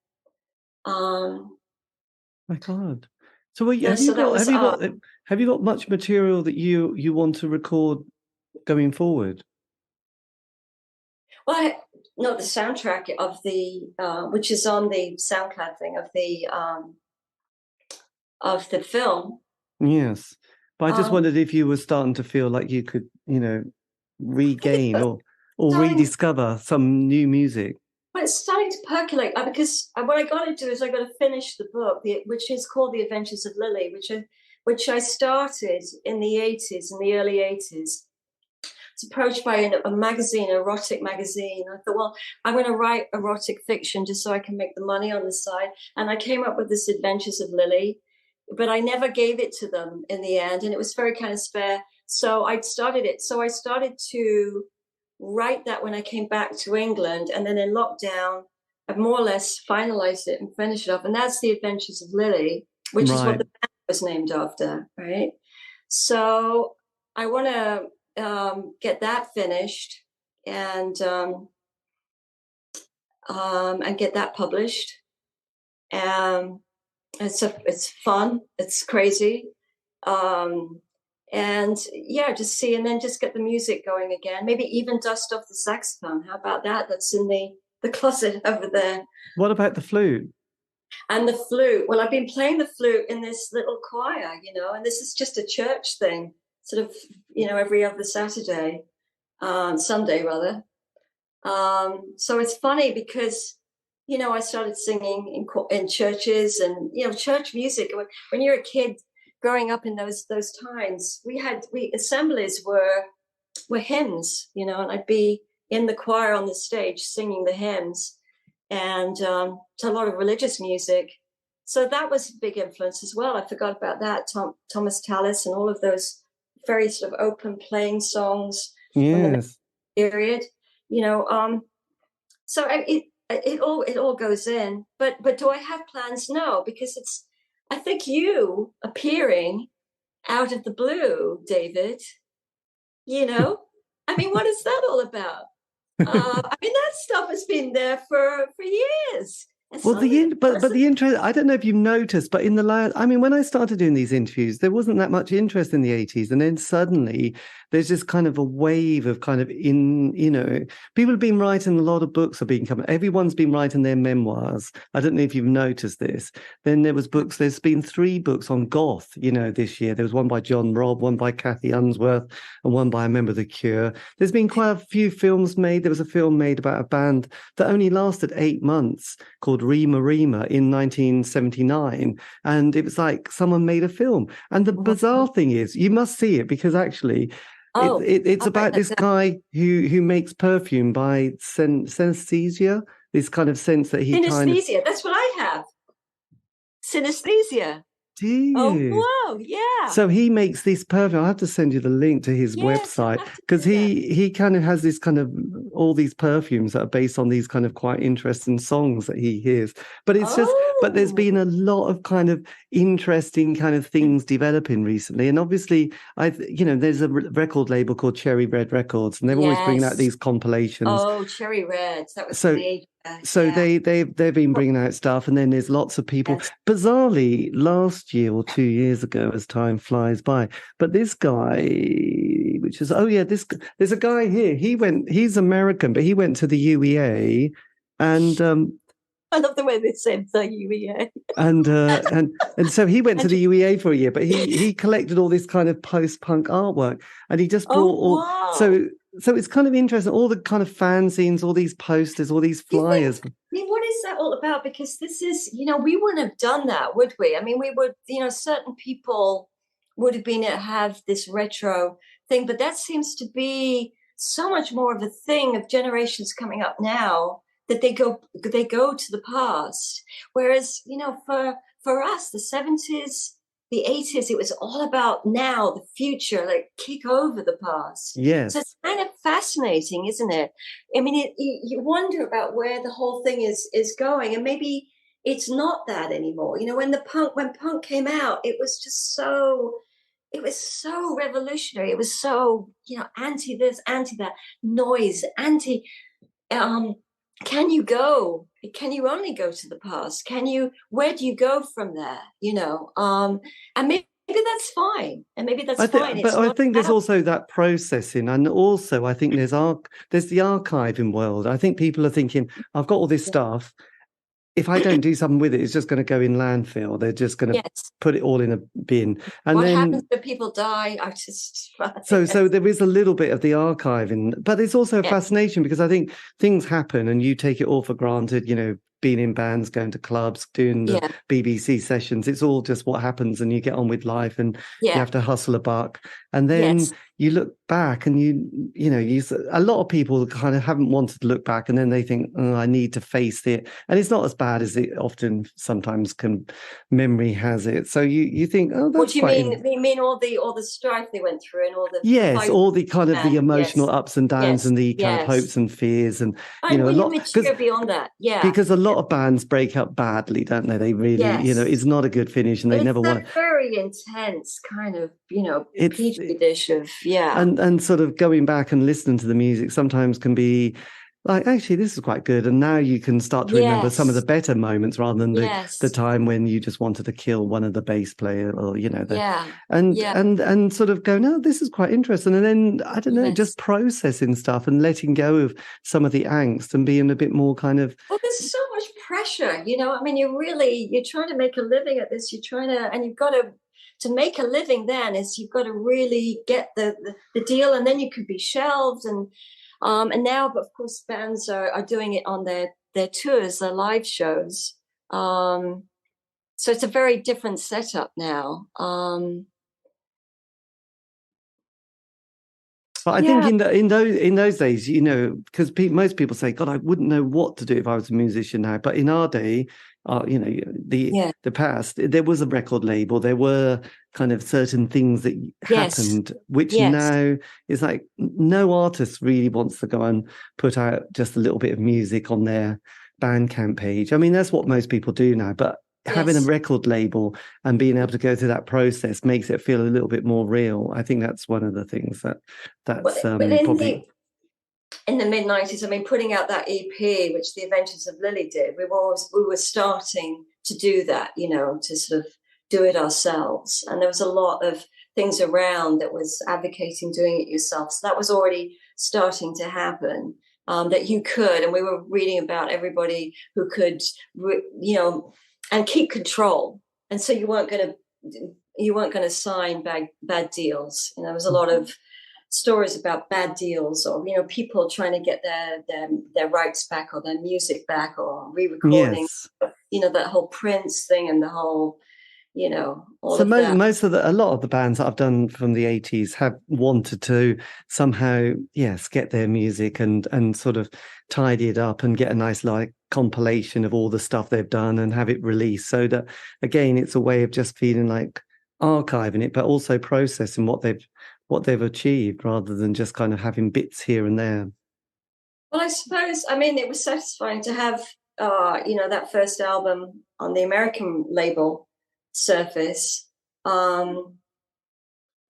My God. So have you got much material that you want to record going forward? Well, the soundtrack of the which is on the SoundCloud thing of the film. Yes, but I just wondered if you were starting to feel like you could, regain or rediscover some new music. Well, it's starting to percolate because what I got to do is I got to finish the book, which is called The Adventures of Lily, which I started in the early 80s. I was approached by a magazine, erotic magazine. I thought, well, I'm going to write erotic fiction just so I can make the money on the side. And I came up with this Adventures of Lily, but I never gave it to them in the end. And it was very kind of spare. So I started it. So I started to write that when I came back to England, and then in lockdown, I more or less finalized it and finished it up. And that's The Adventures of Lily, which is what the band was named after, right? So I want to get that finished and get that published. It's fun. It's crazy. And yeah, just get the music going again. Maybe even dust off the saxophone. How about that? That's in the closet over there. What about the flute? And the flute. Well, I've been playing the flute in this little choir, and this is just a church thing, sort of, every other Sunday rather. So it's funny because, I started singing in churches and, church music. When you're a kid growing up in those times, assemblies were hymns, and I'd be in the choir on the stage singing the hymns. And so a lot of religious music. So that was a big influence as well. I forgot about that. Thomas Tallis and all of those very sort of open playing songs from the period. So it all goes in. But do I have plans? No, because I think you appearing out of the blue, David. What is that all about? That stuff has been there for years. Well, the interest, I don't know if you've noticed, but in the last, when I started doing these interviews, there wasn't that much interest in the 80s. And then suddenly there's this kind of a wave of kind of people have been writing a lot of books everyone's been writing their memoirs. I don't know if you've noticed this. Then there was books, there's been 3 books on goth, this year. There was one by John Robb, one by Kathy Unsworth, and one by a member of The Cure. There's been quite a few films made. There was a film made about a band that only lasted 8 months called Rima Rima in 1979, and it was like someone made a film. And the bizarre thing is, you must see it, because actually it's about this guy who makes perfume by synesthesia, this kind of sense that he synesthesia. That's what I have. Synesthesia. Do you? Oh, wow, yeah. So he makes this perfume. I'll have to send you the link to his website, because he kind of has this kind of all these perfumes that are based on these kind of quite interesting songs that he hears. But it's but there's been a lot of kind of interesting kind of things developing recently. And obviously, there's a record label called Cherry Red Records, and they're always bringing out these compilations. Oh, Cherry Red. That was amazing. So they've been bringing out stuff, and then there's lots of people. Yes. Bizarrely, last year or 2 years ago, as time flies by, but this guy, there's a guy here. He's American, but he went to the UEA, and I love the way they said the UEA. and so he went to the UEA for a year, but he collected all this kind of post-punk artwork, and he just brought So it's kind of interesting, all the kind of fanzines, all these posters, all these flyers. What is that all about? Because this is, we wouldn't have done that, would we? We would, certain people would have been have this retro thing, but that seems to be so much more of a thing of generations coming up now, that they go to the past. Whereas, for us, the 70s, the 80s, it was all about now, the future, like kick over the past. Yes. So it's kind of fascinating, isn't it? You wonder about where the whole thing is going, and maybe it's not that anymore. When punk came out, it was just so revolutionary. It was so, anti this, anti that, noise, anti. Can you only go to the past? Where do you go from there? And maybe that's fine. And maybe that's fine. But I think there's also that processing. And also I think there's the archiving world. I think people are thinking, I've got all this stuff. If I don't do something with it, it's just going to go in landfill. They're just going to put it all in a bin. And what happens when people die? So there is a little bit of the archiving, but it's also a fascination, because I think things happen and you take it all for granted, being in bands, going to clubs, doing the BBC sessions. It's all just what happens, and you get on with life, and you have to hustle a buck. And then you look back, and a lot of people kind of haven't wanted to look back, and then they think, I need to face it. And it's not as bad as it often sometimes memory has it. So you think, that's what do you mean? You mean all the strife they went through, and all the all the kind of the emotional ups and downs, and the kind of hopes and fears, and a lot mature beyond that. Because a lot of bands break up badly, don't they? They really, Yes. it's not a good finish, and they never want to. Very intense kind of, it's petri dish of, and sort of going back and listening to the music sometimes can be like, actually, this is quite good, and now you can start to remember some of the better moments rather than the time when you just wanted to kill one of the bass player, or and sort of go, no, this is quite interesting, and then I don't know, just processing stuff and letting go of some of the angst and being a bit more kind of. Well, there's so much pressure, I mean, you're trying to make a living at this. You're trying to, and you've got to make a living. Then is you've got to really get the deal, and then you could be shelved and now, but of course, bands are doing it on their tours, their live shows. So it's a very different setup now. But I think in those days, because most people say, God, I wouldn't know what to do if I was a musician now. But in our day, the past, there was a record label. There were kind of certain things that happened, which now is like no artist really wants to go and put out just a little bit of music on their Bandcamp page. I mean, that's what most people do now. But having a record label and being able to go through that process makes it feel a little bit more real. I think that's one of the things that's probably. In the mid-90s, I mean, putting out that EP, which The Adventures of Lily did, we were starting to do that, to sort of do it ourselves. And there was a lot of things around that was advocating doing it yourself. So that was already starting to happen, that you could. And we were reading about everybody who could, and keep control. And so you weren't going to sign bad deals. There was a lot of stories about bad deals, or people trying to get their rights back, or their music back, or re-recording. That whole Prince thing, and the whole all of that. A lot of the bands that I've done from the 80s have wanted to somehow get their music and sort of tidy it up and get a nice compilation of all the stuff they've done and have it released, so that again it's a way of just feeling like archiving it, but also processing what they've achieved, rather than just kind of having bits here and there. Well, I suppose, I mean, it was satisfying to have, that first album on the American label surface. They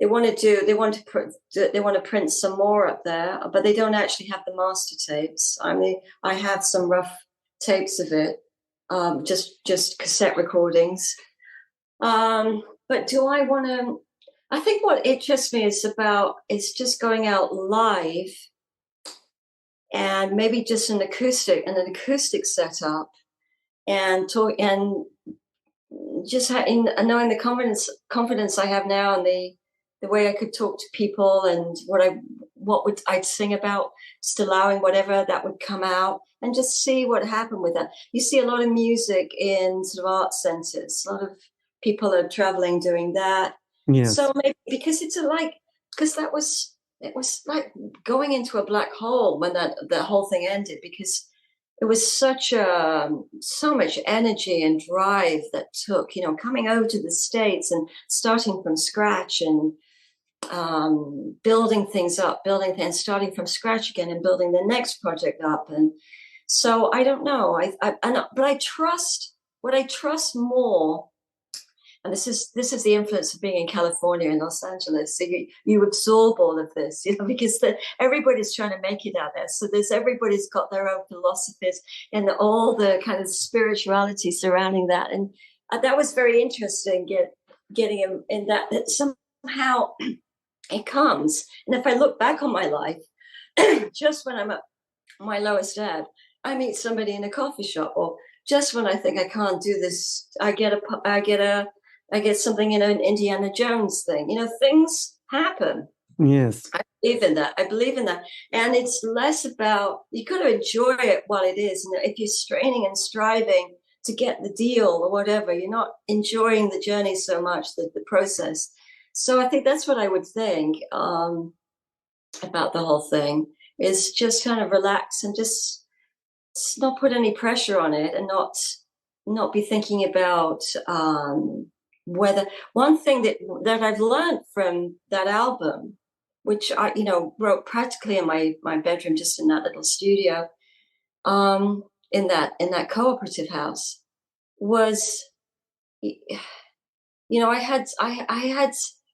want to print some more up there, but they don't actually have the master tapes. I mean, I have some rough tapes of it, just cassette recordings. But do I want to? I think what interests me is just going out live, and maybe just an acoustic setup, and just knowing the confidence I have now, and the way I could talk to people, and what I'd sing about, just allowing whatever that would come out, and just see what happened with that. You see a lot of music in sort of art centers. A lot of people are traveling doing that. Yes. So maybe because it was like going into a black hole when the whole thing ended, because it was so much energy and drive that took, coming over to the States and starting from scratch, and building things up, starting from scratch again, and building the next project up. And so I don't know. But I trust more. And this is the influence of being in California and Los Angeles. So you absorb all of this, because everybody's trying to make it out there. So everybody's got their own philosophies and all the kind of spirituality surrounding that. And that was very interesting, getting in that somehow it comes. And if I look back on my life, just when I'm at my lowest ebb, I meet somebody in a coffee shop, or just when I think I can't do this, I get something in an Indiana Jones thing. Things happen. Yes. I believe in that. And it's less about, you got to enjoy it while it is. And if you're straining and striving to get the deal or whatever, you're not enjoying the journey so much, the process. So I think that's what I would think about the whole thing, is just kind of relax and just not put any pressure on it, and not be thinking about whether. One thing that I've learned from that album, which I wrote practically in my bedroom, just in that little studio, in that cooperative house was, I had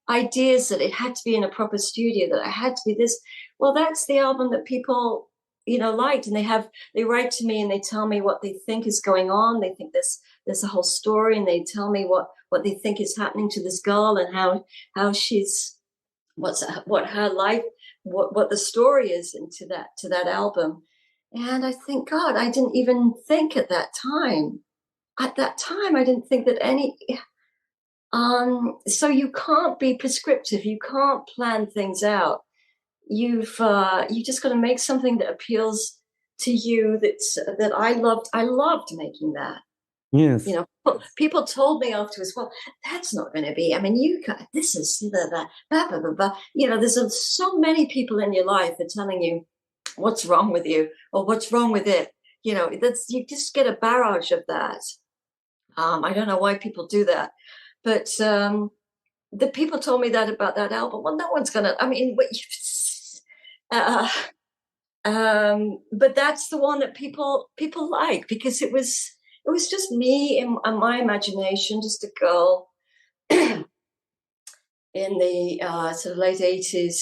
ideas that it had to be in a proper studio, that I had to be this. Well, that's the album that people, liked, and they write to me and they tell me what they think is going on. They think there's a whole story, and they tell me what they think is happening to this girl, and how she's, what her life, what the story is into that album. And I think, God, I didn't even think at that time. At that time, I didn't think that any. So you can't be prescriptive. You can't plan things out. You just got to make something that appeals to you. That I loved. I loved making that. Yes. People told me afterwards, well, that's not going to be. I mean, this is the blah, blah, blah, blah. There's so many people in your life that are telling you what's wrong with you or what's wrong with it. You just get a barrage of that. I don't know why people do that. But the people told me that about that album. Well, no one's gonna. I mean, but that's the one that people like, because it was just me and my imagination, just a girl in the sort of late 80s,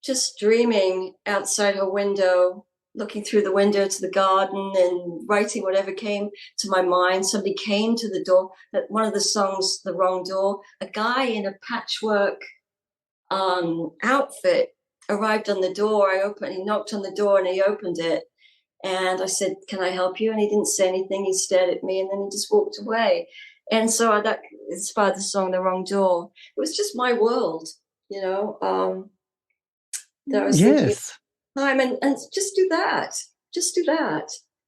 just dreaming outside her window, looking through the window to the garden and writing whatever came to my mind. Somebody came to the door, one of the songs, The Wrong Door, a guy in a patchwork outfit arrived on the door. He knocked on the door and he opened it. And I said, "Can I help you?" And he didn't say anything. He stared at me and then he just walked away. And so that inspired the song, The Wrong Door. It was just my world, that I was thinking, time and just do that,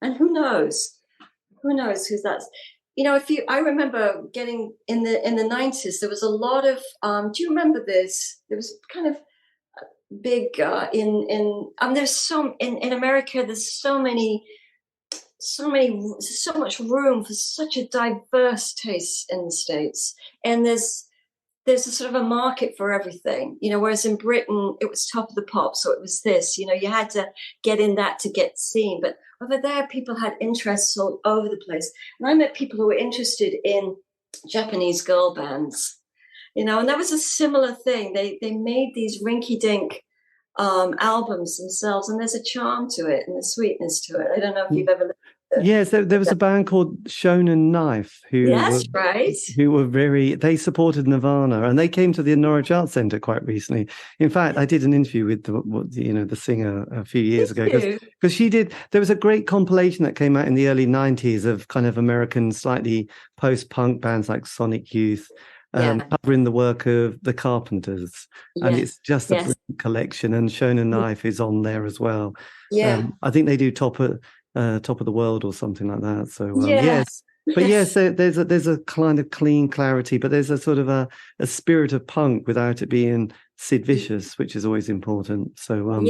and who knows who that's. I remember getting in the 90s, there was a lot of do you remember this? There was kind of big there's some in America, there's so much room for such a diverse taste in the States, and there's a sort of a market for everything, whereas in Britain it was top of the pops, so it was this, you had to get in that to get seen. But over there, people had interests all over the place. And I met people who were interested in Japanese girl bands, and that was a similar thing. They made these rinky-dink albums themselves, and there's a charm to it and a sweetness to it. I don't know if you've ever. Yes, there was a band called Shonen Knife who they supported Nirvana, and they came to the Norwich Arts Centre quite recently. In fact, I did an interview with the singer a few years ago, because she did. There was a great compilation that came out in the early 90s of kind of American, slightly post-punk bands like Sonic Youth, covering the work of the Carpenters, and it's just a brilliant collection. And Shonen Knife is on there as well. I think they do Top of the World or something like that. So yes, but yes, there's a kind of clean clarity, but there's a sort of a spirit of punk without it being Sid Vicious, which is always important. So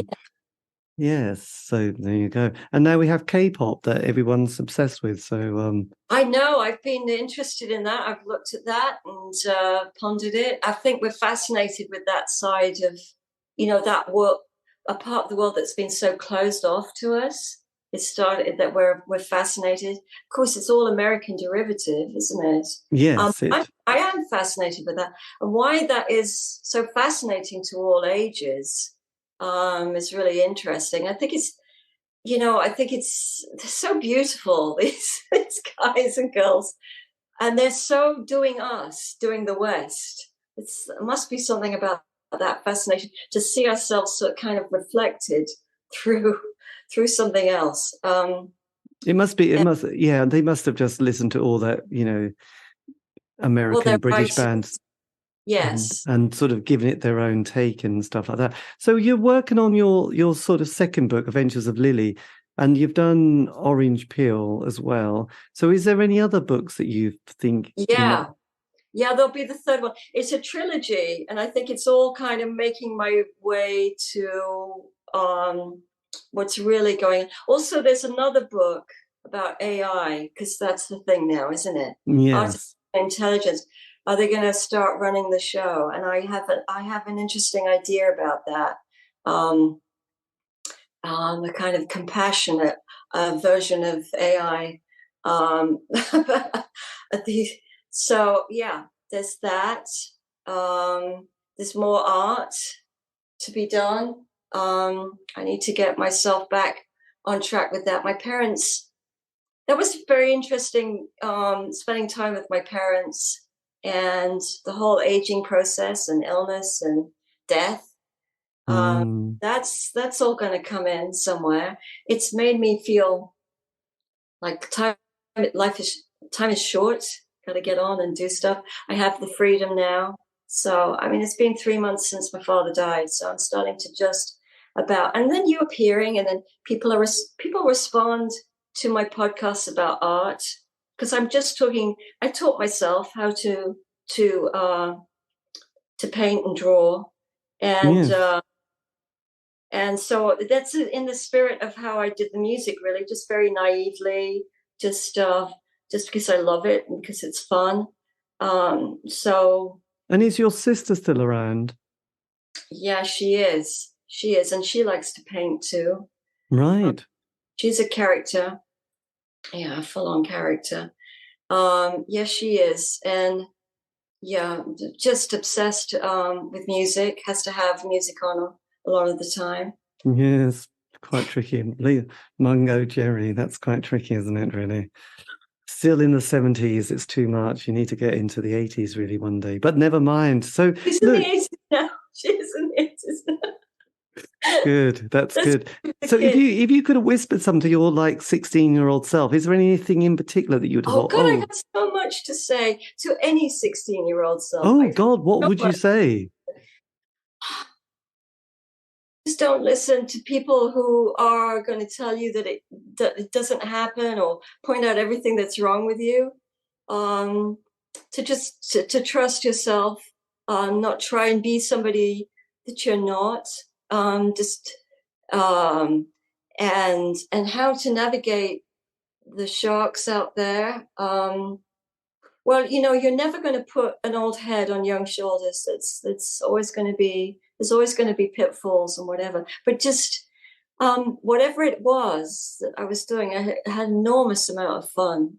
yes, so there you go. And now we have K-pop that everyone's obsessed with. So I know, I've been interested in that. I've looked at that and pondered it. I think we're fascinated with that side of that world, a part of the world that's been so closed off to us. It started that we're fascinated. Of course, it's all American derivative, isn't it? Yes. I am fascinated with that. And why that is so fascinating to all ages is really interesting. I think it's, they're so beautiful, these guys and girls. And they're so doing the West. It must be something about that fascination to see ourselves sort of kind of reflected through something else. They must have just listened to all that, American, British bands. Yes. And sort of given it their own take and stuff like that. So you're working on your sort of second book, Adventures of Lily, and you've done Orange Peel as well. So is there any other books that you think? Yeah, there'll be the third one. It's a trilogy, and I think it's all kind of making my way to what's really going on. Also, there's another book about AI, because that's the thing now, isn't it? Yes. Artificial intelligence. Are they going to start running the show? And I have an interesting idea about that. A kind of compassionate version of AI. So yeah, there's that. There's more art to be done. I need to get myself back on track with that. My parents, that was very interesting, spending time with my parents and the whole aging process and illness and death. That's all going to come in somewhere. It's made me feel like time is short. Got to get on and do stuff. I have the freedom now. So, I mean, it's been 3 months since my father died. So I'm starting to just about, and then you appearing, and then people respond to my podcasts about art, because I'm just talking. I taught myself how to paint and draw, and so that's in the spirit of how I did the music. Really, just very naively, just because I love it and because it's fun. So. And is your sister still around? Yeah, she is. She is, and she likes to paint too. Right. She's a character. Yeah, a full-on character. Yeah, she is. And yeah, just obsessed with music, has to have music on a lot of the time. Yes, quite tricky. Mungo Jerry, that's quite tricky, isn't it, really? Still in the 70s, it's too much. You need to get into the 80s really one day. But never mind. So she's in the 80s now. She's in the 80s now. Good, that's good. So if you could have whispered something to your 16-year-old self, is there anything in particular that you would have thought? God, I have so much to say to any 16-year-old self. Oh God, what would you say? Just don't listen to people who are going to tell you that it doesn't happen, or point out everything that's wrong with you. To trust yourself, not try and be somebody that you're not. And how to navigate the sharks out there. Well, you're never going to put an old head on young shoulders. There's always going to be pitfalls and whatever. But just whatever it was that I was doing, I had an enormous amount of fun.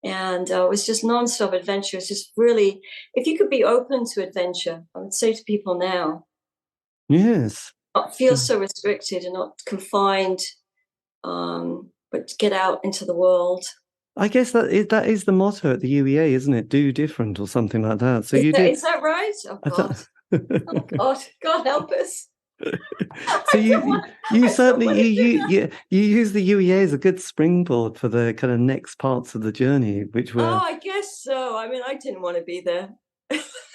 And it was just nonstop adventure. It's just really, if you could be open to adventure, I would say to people now. Yes. Not feel so restricted and not confined, but get out into the world. I guess that is the motto at the UEA, isn't it? Do different or something like that. So is that right? Oh God! Oh God! God help us. So you certainly you use the UEA as a good springboard for the kind of next parts of the journey, which were. Oh, I guess so. I mean, I didn't want to be there.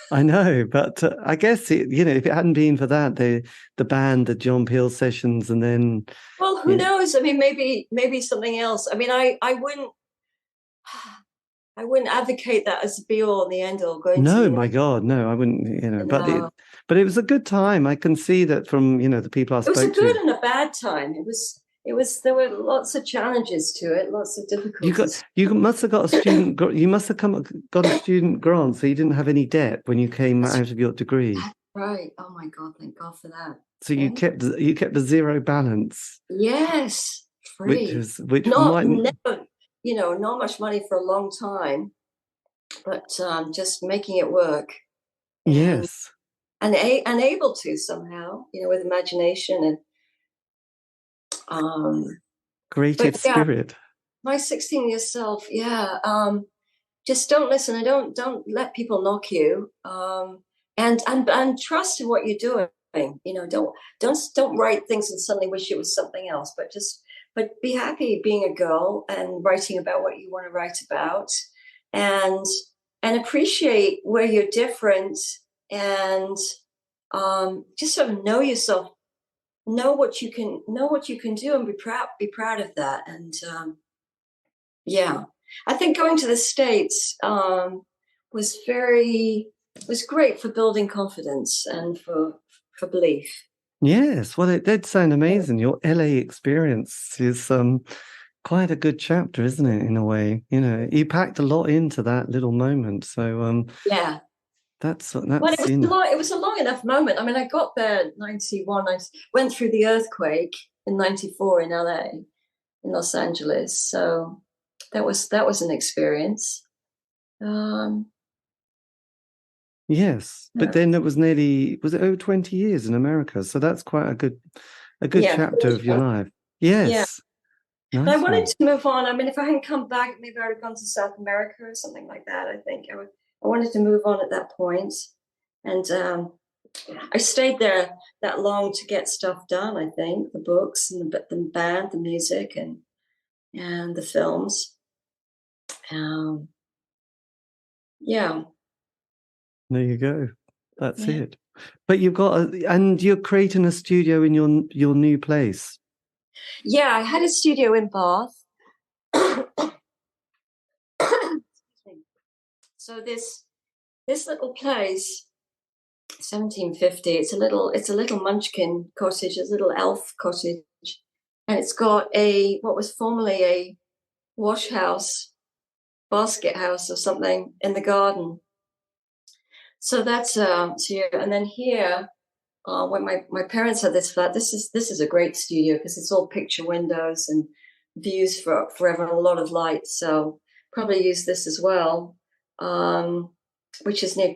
I know, but I guess if it hadn't been for that, the band, the John Peel sessions, and then. Well, who knows? I mean, maybe something else. I mean, I wouldn't advocate that as the be all and the end all. No, my God, no, I wouldn't. But it was a good time. I can see that from the people I spoke to. It was a good and a bad time. It was. There were lots of challenges to it, lots of difficulties. You must have got a student. You must have got a student grant, so you didn't have any debt when you came out of your degree. Right. Oh my God! Thank God for that. So you kept the zero balance. Yes, free. Not much money for a long time, but just making it work. Yes. And able to somehow, with imagination and creative spirit. My 16-year self, just don't listen and don't let people knock you, and trust in what you're doing. Don't write things and suddenly wish it was something else, but be happy being a girl and writing about what you want to write about, and appreciate where you're different, and just sort of know yourself, know what you can do, and be proud of that. And I think going to the States was great for building confidence and for belief. Yes, well, it did sound amazing. Your LA experience is quite a good chapter, isn't it? In a way, you packed a lot into that little moment. So that's well, it was a long enough moment. I mean, I got there in 91. I went through the earthquake in 94 in LA, in Los Angeles. So that was an experience. Yes, but then it was was it over 20 years in America? So that's quite a good chapter of your life. Yes. Yeah. Nice I wanted one. to move on. I mean, if I hadn't come back, maybe I would have gone to South America or something like that. I think I wanted to move on at that point. And I stayed there that long to get stuff done, I think, the books and the band, the music and the films. Yeah. There you go. That's it. But you've got and you're creating a studio in your new place. Yeah, I had a studio in Bath. So this little place, 1750. It's a little munchkin cottage, a little elf cottage, and it's got what was formerly a wash house, basket house or something in the garden. So that's here, and then here, when my parents had this flat, this is a great studio because it's all picture windows and views forever, a lot of light. So probably use this as well, which is near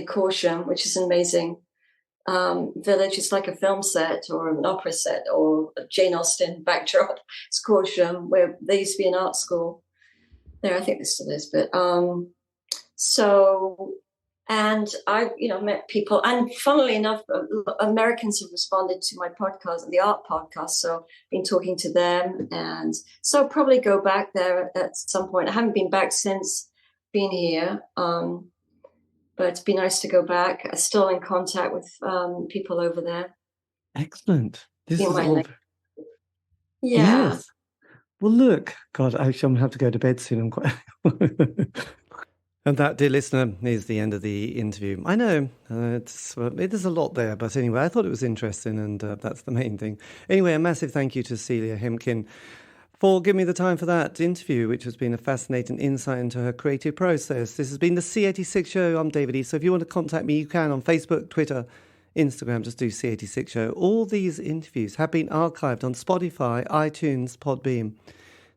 Corsham, which is an amazing village. It's like a film set or an opera set or a Jane Austen backdrop. It's Corsham, where there used to be an art school there. I think there still is, but so. And I, met people, and funnily enough, Americans have responded to my podcast, the art podcast. So been talking to them, and so probably go back there at some point. I haven't been back since being here, but it'd be nice to go back. I'm still in contact with people over there. Excellent. This is all. Yeah. Yes. Well, look, God, I'm going to have to go to bed soon. I'm quite. And that, dear listener, is the end of the interview. I know there's a lot there, but anyway, I thought it was interesting, and that's the main thing. Anyway, a massive thank you to Celia Hemken for giving me the time for that interview, which has been a fascinating insight into her creative process. This has been the C86 Show. I'm David Eastaugh. So if you want to contact me, you can on Facebook, Twitter, Instagram. Just do C86 Show. All these interviews have been archived on Spotify, iTunes, Podbean.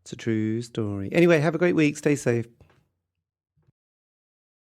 It's a true story. Anyway, have a great week. Stay safe.